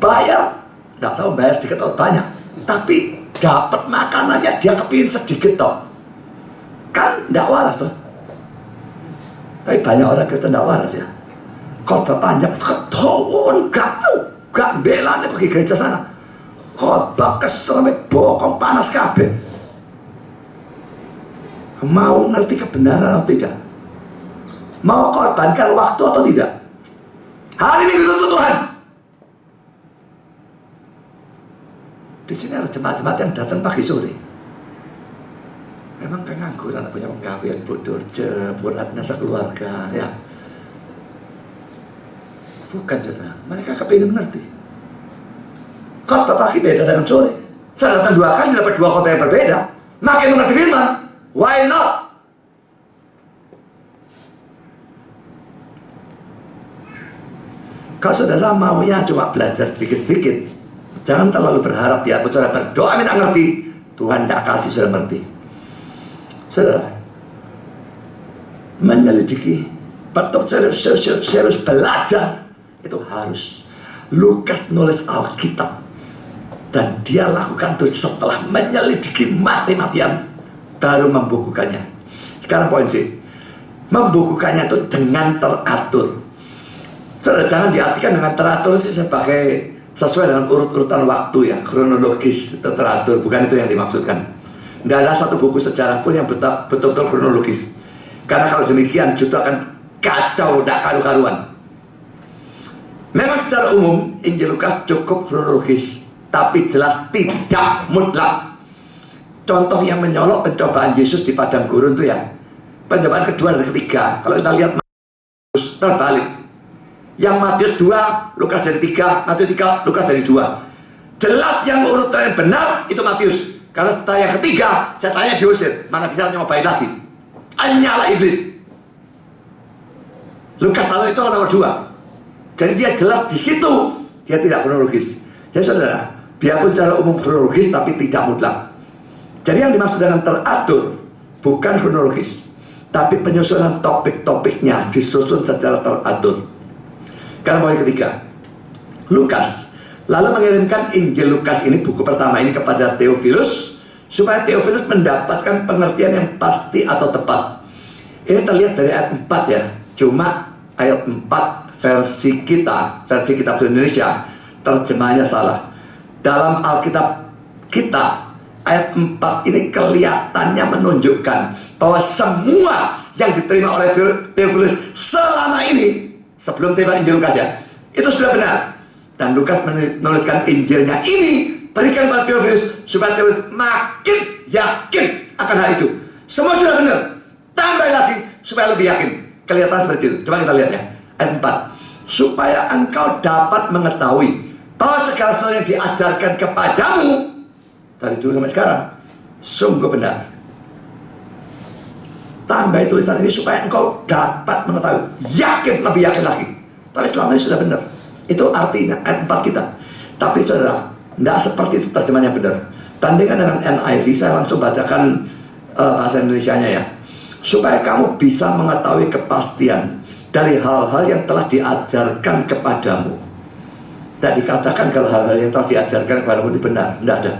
bayar, tidak tahu bayar sedikit atau banyak, tapi dapat makanannya dia kepingin sedikit toh. Kan tidak waras toh. Tapi banyak orang Kristen tidak waras ya. Khotbah panjang, ketahuan gak bela nih pergi gereja sana. Khotbah kesel sampai bokong panas kabeh. Mau ngerti kebenaran atau tidak? Mau korbankan waktu atau tidak? Hari Minggu itu Tuhan. Di sini ada jemaat-jemaat yang datang pagi sore. Memang pengangguran, punya penggawean, butuh berat nasa keluarga, ya. Bukan saudara, mereka kepingin mengerti. Khotbah pagi beda dengan sore. Saya datang 2 kali dapat 2 khotbah yang berbeda. Makin mengerti firman. Why not? Kalau saudara maunya cuma belajar sedikit-sedikit, jangan terlalu berharap ya. Saudara berdoa minta ngerti, Tuhan tidak kasih saudara ngerti. Saudara menyelidiki, betul serius belajar. Itu harus. Lukas nulis Alkitab dan dia lakukan itu setelah menyelidiki mati-matian baru membukukannya. Sekarang poin C, membukukannya itu dengan teratur. Saudara jangan diartikan dengan teratur sih sebagai sesuai dengan urut-urutan waktu ya, kronologis teratur, bukan itu yang dimaksudkan. Tidak ada satu buku sejarah pun yang betul-betul kronologis. Karena kalau demikian justru akan kacau, tidak karu-karuan. Memang secara umum Injil Lukas cukup kronologis, tapi jelas tidak mutlak. Contoh yang menyolok pencobaan Yesus di padang gurun itu ya, pencobaan kedua dan ketiga. Kalau kita lihat Matius terbalik. Yang Matius 2, Lukas dari 3, Matius 3, Lukas dari 2. Jelas yang urutan yang benar itu Matius. Karena setelah yang ketiga, saya tanya diusir, mana bisa nyobain lagi. Nyala iblis. Lukas lalu itu nomor 2. Jadi dia jelas di situ, dia tidak kronologis. Jadi saudara, biarpun secara umum kronologis tapi tidak mutlak. Jadi yang dimaksud dengan teratur bukan kronologis, tapi penyusunan topik-topiknya disusun secara teratur. Karena poin ketiga, Lukas lalu mengirimkan Injil Lukas ini, buku pertama ini, kepada Theophilus supaya Theophilus mendapatkan pengertian yang pasti atau tepat. Ini terlihat dari ayat 4 ya. Cuma ayat 4 versi kita, versi kitab Indonesia, terjemahnya salah. Dalam Alkitab kita, ayat 4 ini kelihatannya menunjukkan bahwa semua yang diterima oleh Theophilus selama ini, sebelum terima Injil Lukas ya, itu sudah benar. Dan Lukas menuliskan Injilnya ini berikan kepada Theophilus supaya Theophilus makin yakin akan hal itu. Semua sudah benar, tambah lagi supaya lebih yakin. Kelihatan seperti itu. Coba kita lihat ya, ayat 4. Supaya engkau dapat mengetahui bahwa segala sesuatu yang diajarkan kepadamu dari dulu sampai sekarang sungguh benar. Tambah tulisan ini supaya engkau dapat mengetahui, yakin, lebih yakin lagi. Tapi selama ini sudah benar. Itu artinya ayat 4 kita. Tapi saudara, tidak seperti itu terjemahannya benar. Bandingkan dengan NIV, saya langsung bacakan bahasa Indonesianya ya. supaya kamu bisa mengetahui kepastian dari hal-hal yang telah diajarkan kepadamu. Tidak dikatakan kalau hal-hal yang telah diajarkan kepadamu itu benar, tidak ada.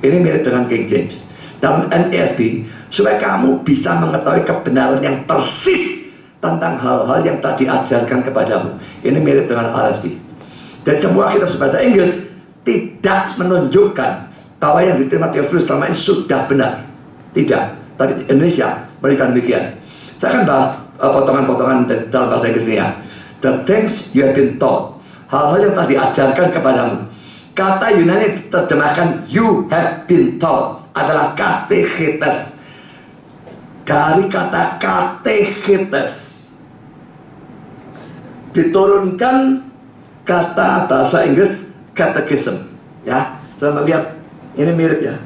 Ini mirip dengan King James. Dalam NASB, supaya kamu bisa mengetahui kebenaran yang persis tentang hal-hal yang telah diajarkan kepadamu. Ini mirip dengan RSV. Dan semua kitab bahasa Inggris tidak menunjukkan bahwa yang diterima Theophilus selama ini sudah benar. Tidak. Tapi Indonesia berikan demikian. Saya akan bahas potongan-potongan dalam bahasa Inggris ini ya. The things you have been taught. Hal-hal yang telah diajarkan kepadamu. Kata Yunani terjemahkan you have been taught adalah katechetes. Dari kata katechetes diturunkan kata bahasa Inggris catechism. Ya, saya melihat ini mirip ya.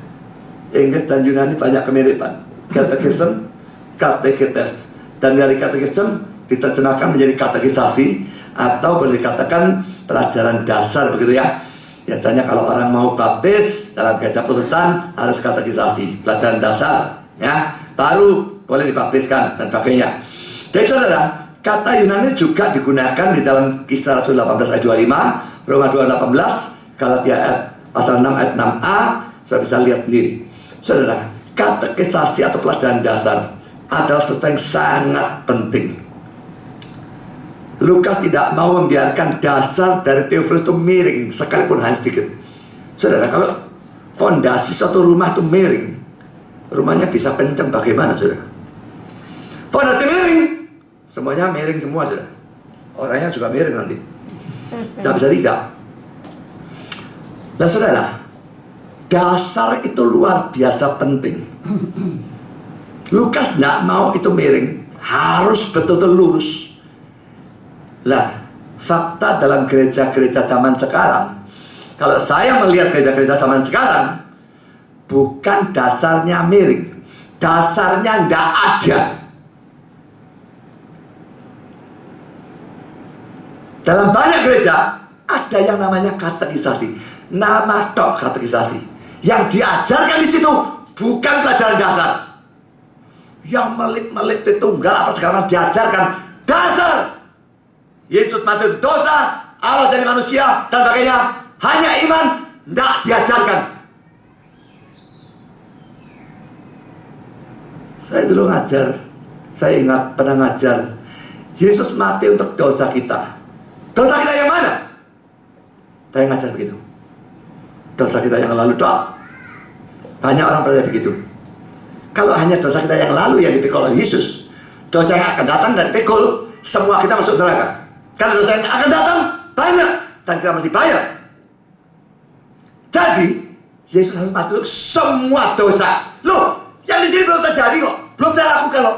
Inggris dan Yunani banyak kemiripan. Catechism, katechetes. Dan dari katekisme diterjemahkan menjadi katekisasi atau boleh dikatakan pelajaran dasar, begitu ya. Biasanya kalau orang mau baptis dalam gereja Protestan harus katekisasi, pelajaran dasar, ya, baru boleh dibaptiskan dan sebagainya. Jadi saudara, kata Yunani juga digunakan di dalam Kisah Rasul 18 ayat 25, Roma 2:18, Galatia pasal 6 ayat 6a. Saudara bisa lihat sendiri. Saudara, katekisasi atau pelajaran dasar adalah sesuatu yang sangat penting. Lukas tidak mau membiarkan dasar dari Theophilus itu miring sekalipun hanya sedikit. Saudara, kalau fondasi satu rumah itu miring, rumahnya bisa kencang bagaimana, saudara? Fondasi miring, semuanya miring semua, saudara. Orangnya juga miring nanti. Tidak bisa tidak. Nah, saudara, dasar itu luar biasa penting. Lukas tidak mau itu miring, harus betul-betul lurus. Lah, fakta dalam gereja-gereja zaman sekarang, kalau saya melihat gereja-gereja zaman sekarang, bukan dasarnya miring, dasarnya tidak ada. Dalam banyak gereja ada yang namanya katekisasi, nama tok katekisasi. Yang diajarkan di situ bukan pelajaran dasar. Yang melip-melip tunggal apa segala diajarkan dasar. Yesus mati dosa, Allah jadi manusia dan sebagainya. Hanya iman tidak diajarkan. Saya dulu ngajar, saya ingat pernah ngajar, Yesus mati untuk dosa kita. Dosa kita yang mana? Saya ngajar begitu. Dosa kita yang lalu doa. Banyak orang percaya begitu. Kalau hanya dosa kita yang lalu yang dipikul oleh Yesus, dosa yang akan datang dan dipikul, semua kita masuk neraka. Kalau dosa yang akan datang banyak dan kita mesti bayar. Jadi Yesus harus mati untuk semua dosa. Loh, yang di sini belum terjadi kok, belum saya lakukan loh.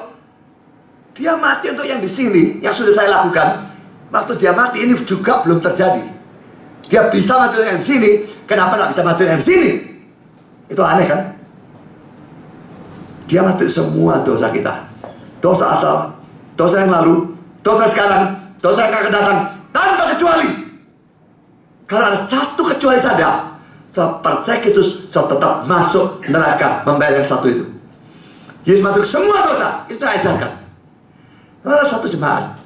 Dia mati untuk yang di sini, yang sudah saya lakukan. Waktu dia mati ini juga belum terjadi. Dia bisa mati untuk yang di sini, kenapa tidak bisa mati untuk yang di sini? Itu aneh kan? Dia mati semua dosa kita. Dosa asal, dosa yang lalu, dosa sekarang, dosa yang akan datang, tanpa kecuali. Kalau ada satu kecuali saja, saya percaya Kristus, saya tetap masuk neraka membayar yang satu itu. Yesus mati semua dosa, itu saya ajarkan. Ada satu jemaat,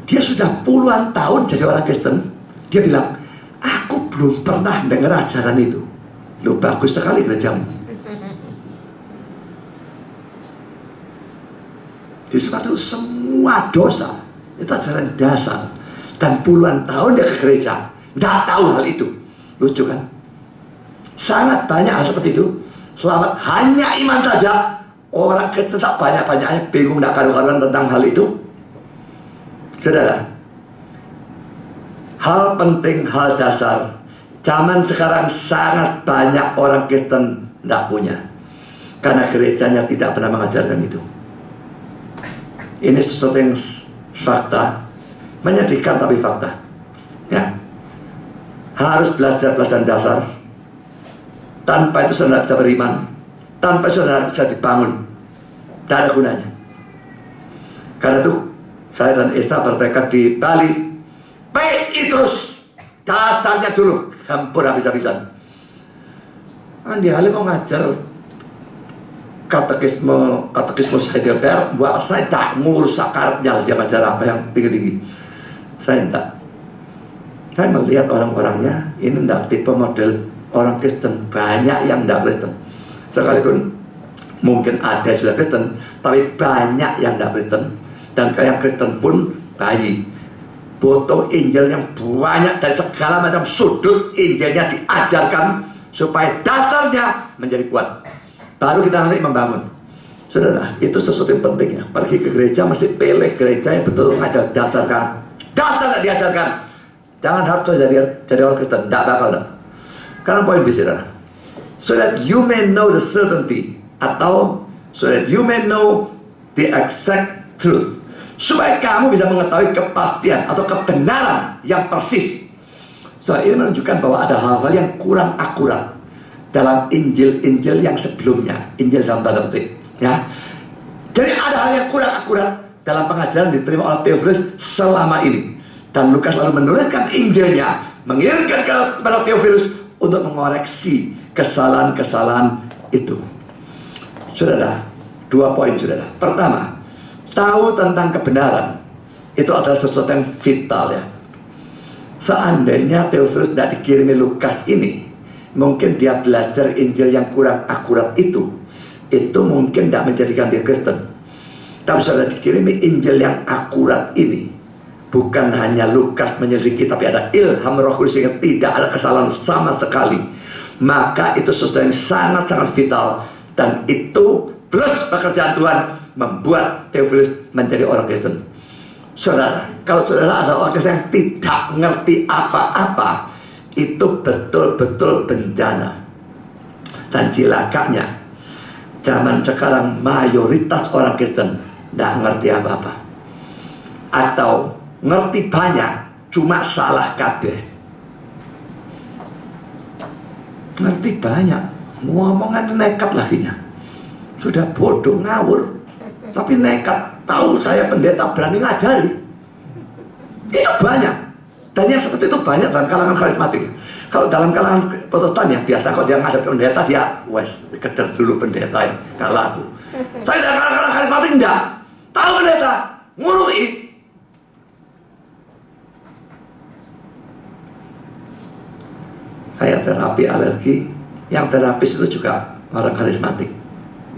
dia sudah puluhan tahun jadi orang Kristen. Dia bilang, aku belum pernah dengar ajaran itu. Loh, bagus sekali gerejamu. Di suatu semua dosa itu ajaran dasar. Dan puluhan tahun dia ke gereja, tidak tahu hal itu. Lucu kan? Sangat banyak hal seperti itu. Selamat hanya iman saja. Orang Kristen banyak-banyaknya bingung tidak karuan tentang hal itu. Saudara, hal penting, hal dasar, zaman sekarang sangat banyak orang Kristen tidak punya. Karena gerejanya tidak pernah mengajarkan itu. Ini sesuatu yang fakta, menyedihkan tapi fakta. Ya, harus belajar pelajaran dasar. Tanpa itu saudara bisa beriman, tanpa itu saudara bisa dibangun. Tidak ada gunanya. Karena itu saya dan Esta bertekad di Bali, PI terus, dasarnya dulu, hampir habis-habisan. Andi Halim mau ngajar katekisme Heidelberg, buat saya tak ngurus akarnya ajar apa yang tinggi-tinggi. Saya tidak. Saya melihat orang-orangnya, ini tidak tipe model orang Kristen. Banyak yang tidak Kristen. Sekalipun mungkin ada sudah Kristen, tapi banyak yang tidak Kristen. Dan yang Kristen pun bayi. Foto Injil yang banyak dari segala macam sudut Injilnya diajarkan supaya dasarnya menjadi kuat. Baru kita nanti membangun. Saudara, itu sesuatu yang penting ya. Pergi ke gereja mesti pilih gereja yang betul mengajar dasarkan. Dasar tidak diajarkan. Jangan harus jadi orang Kristen. Tidak bakal. Karena poin B, saudara. So that you may know the certainty, atau so that you may know the exact truth. Supaya kamu bisa mengetahui kepastian atau kebenaran yang persis. So ini menunjukkan bahwa ada hal-hal yang kurang akurat dalam Injil-Injil yang sebelumnya. Injil dalam tanda petik, ya. Jadi ada hal yang kurang akurat dalam pengajaran diterima oleh Theophilus selama ini. Dan Lukas lalu menuliskan Injilnya, mengirimkan kepada Theophilus untuk mengoreksi kesalahan-kesalahan itu. Saudara, 2 poin, saudara. Pertama, tahu tentang kebenaran itu adalah sesuatu yang vital, ya. Seandainya Theophilus tidak dikirimi Lukas ini, mungkin dia belajar Injil yang kurang akurat itu mungkin tidak menjadikan dia Kristen. Tapi saudara dikirimi Injil yang akurat ini, bukan hanya Lukas menyelidiki, tapi ada ilham Roh Kudus sehingga tidak ada kesalahan sama sekali. Maka itu sesuatu yang sangat-sangat vital. Dan itu plus pekerjaan Tuhan membuat Theophilus menjadi orang Kristen. Saudara, kalau saudara ada orang Kristen yang tidak ngerti apa-apa, itu betul-betul bencana. Dan cilakanya, zaman sekarang mayoritas orang Kristen tidak ngerti apa-apa. Atau ngerti banyak, cuma salah kabeh. Ngerti banyak, ngomongan nekat lakinya. Sudah bodoh ngawur, tapi nekat. Tahu saya pendeta berani ngajari. Itu banyak. Dan yang seperti itu banyak dalam kalangan karismatik. Kalau dalam kalangan Protestan yang biasa, kalau dia ngadep pendeta, dia wes keder dulu pendeta ya, gak laku. Tapi dalam kalangan karismatik enggak. Tahu pendeta, ngurui. Kayak terapi alergi, yang terapis itu juga orang karismatik.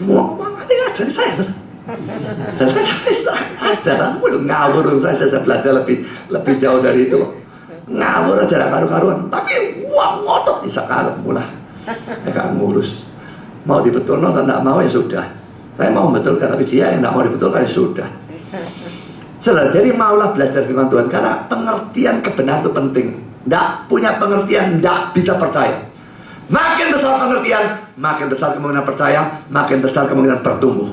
Ngomong, nanti ngajari saya, saudara. Dan saya bisa ajaran udah ngawur. Saya belajar lebih jauh dari itu. Ngawur aja karu-karuan, tapi wah ngotot bisa karuan mulai. Saya ngurus. Mau dibetulkan atau tidak mau ya sudah. Saya mau betulkan, tapi dia yang tidak mau dibetulkan ya sudah. Saudara, jadi maulah belajar firman Tuhan, karena pengertian kebenaran itu penting. Tidak punya pengertian, tidak bisa percaya. Makin besar pengertian, makin besar kemungkinan percaya, makin besar kemungkinan bertumbuh.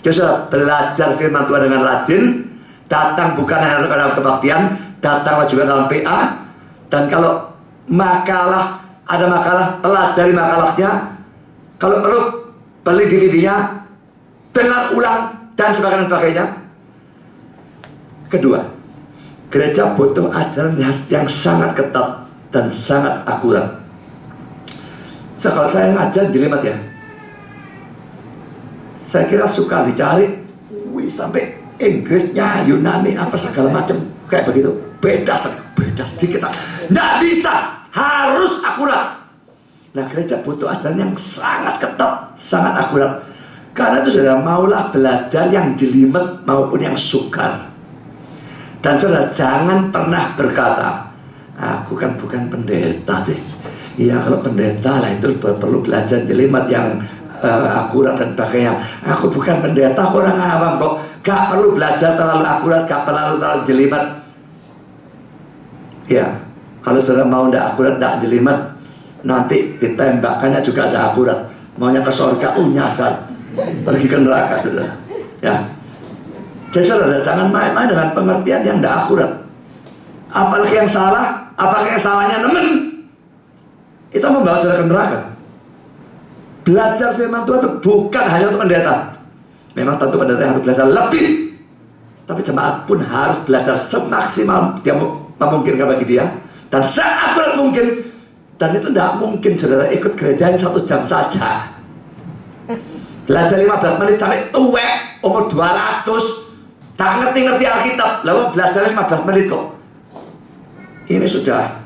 Jadi belajar firman Tuhan dengan rajin, datang bukan hanya dalam kebaktian, datanglah juga dalam PA. Dan kalau makalah, ada makalah, pelajari makalahnya. Kalau perlu, beli DVD-nya, dengar ulang, dan sebagainya. Kedua, gereja butuh ajaran yang sangat ketat dan sangat akurat. So, kalau saya ngajar jelimet ya, saya kira suka dicari, sampai Inggrisnya, Yunani, apa segala macam kayak begitu. Beda sedikit. Nggak bisa, harus akurat. Nah, gereja butuh ajaran yang sangat ketat, sangat akurat. Karena itu saudara, maulah belajar yang jelimet maupun yang sukar. Dan saudara, jangan pernah berkata, aku kan bukan pendeta sih. Iya, kalau pendeta lah itu perlu belajar jelimet yang akurat dan sebagainya. Aku bukan pendeta, aku orang awam kok. Gak perlu belajar terlalu akurat, gak perlu terlalu jelimet. Ya, kalau saudara mau tidak akurat, tidak jelimet, nanti ditembakkannya juga ada akurat. Maunya ke surga, nyasar, pergi ke neraka, saudara. Ya, jadi saudara, jangan main-main dengan pengertian yang tidak akurat. Apalagi yang salah, apalagi yang salahnya nemen, itu membawa saudara ke neraka. Belajar firman Tuhan itu bukan hanya untuk pendeta. Memang tentu pendeta harus belajar lebih, tapi jemaat pun harus belajar semaksimal dia memungkinkan bagi dia, dan seakurat mungkin. Dan itu tidak mungkin saudara ikut gereja yang 1 jam saja. Belajar 15 menit sampai tuwek, umur 200, tak ngerti-ngerti Alkitab, lalu belajar 15 menit kok. Ini sudah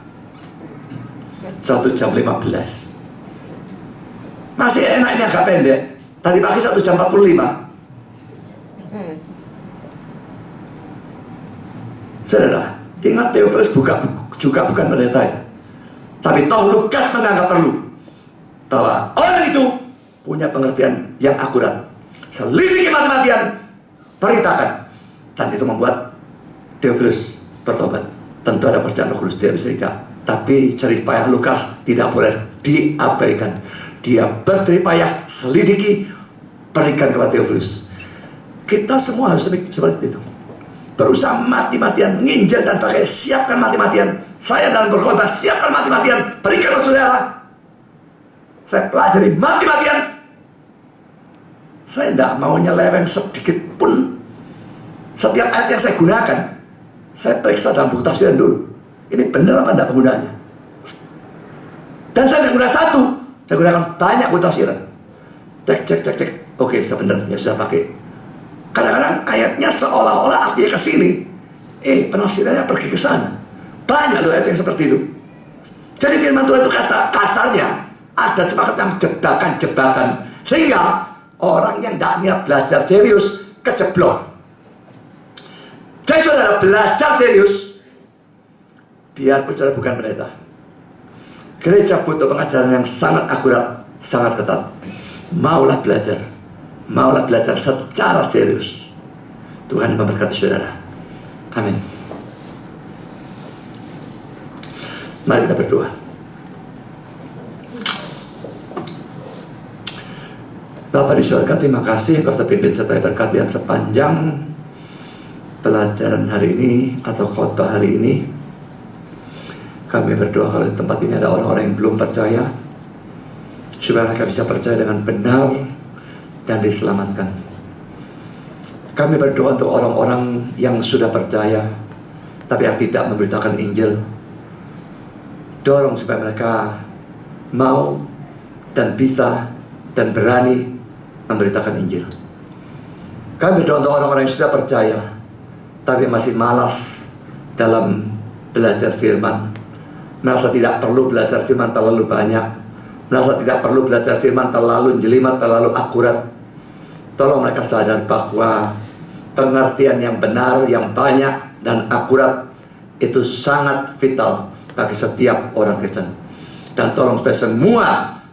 1 jam 15. Masih enak ini agak pendek. Tadi pagi 1 jam 45. Saudara, ingat Theophilus juga bukan pendeta ya. Tapi toh Lukas menganggap perlu bahwa orang itu punya pengertian yang akurat. Selidiki mati-matian, beritakan. Dan itu membuat Theophilus bertobat. Tentu ada perjalanan Roh Kudus, dia bisa tidak. Tapi jerih payah Lukas tidak boleh diabaikan. Dia berjerih payah, selidiki, berikan kepada Theophilus. Kita semua harus seperti itu. Berusaha mati-matian, nginjil dan pakai, siapkan mati-matian. Saya dalam berkhotbah, siapkan mati-matian, berikan kepada saudara. Saya pelajari mati-matian. Saya tidak mau nyeleweng sedikit pun. Setiap ayat yang saya gunakan, saya periksa dalam buku tafsiran dulu. Ini benar apa tidak penggunaannya. Dan saya tidak gunakan satu, saya gunakan banyak buku tafsiran. Cek. Oke, saya benar, ya sudah pakai. Kadang-kadang ayatnya seolah-olah artinya ke sini, penafsirannya pergi ke sana. Banyak loh ayat yang seperti itu. Jadi firman Tuhan itu kasarnya ada semacam jebakan-jebakan, sehingga orang yang tidak niat belajar serius kejeblok. Jadi saudara belajar serius, biarpun saudara bukan pendeta, gereja butuh pengajaran yang sangat akurat, sangat ketat. Maulah belajar secara serius. Tuhan memberkati saudara. Amin. Mari kita berdoa. Bapa di surga, terima kasih Kau sudah pimpin serta berkati yang sepanjang pelajaran hari ini atau khotbah hari ini. Kami berdoa kalau di tempat ini ada orang-orang yang belum percaya, supaya mereka bisa percaya dengan benar dan diselamatkan. Kami berdoa untuk orang-orang yang sudah percaya tapi yang tidak memberitakan Injil. Dorong supaya mereka mau dan bisa dan berani memberitakan Injil. Kami berdoa untuk orang-orang yang sudah percaya tapi masih malas dalam belajar firman, merasa tidak perlu belajar firman terlalu banyak, merasa tidak perlu belajar firman terlalu jelimet, terlalu akurat. Tolong mereka sadar bahwa pengertian yang benar, yang banyak dan akurat itu sangat vital bagi setiap orang Kristen. Dan tolong supaya semua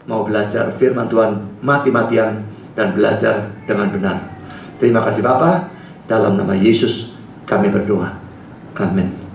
mau belajar firman Tuhan mati-matian dan belajar dengan benar. Terima kasih Bapa, dalam nama Yesus kami berdoa. Amin.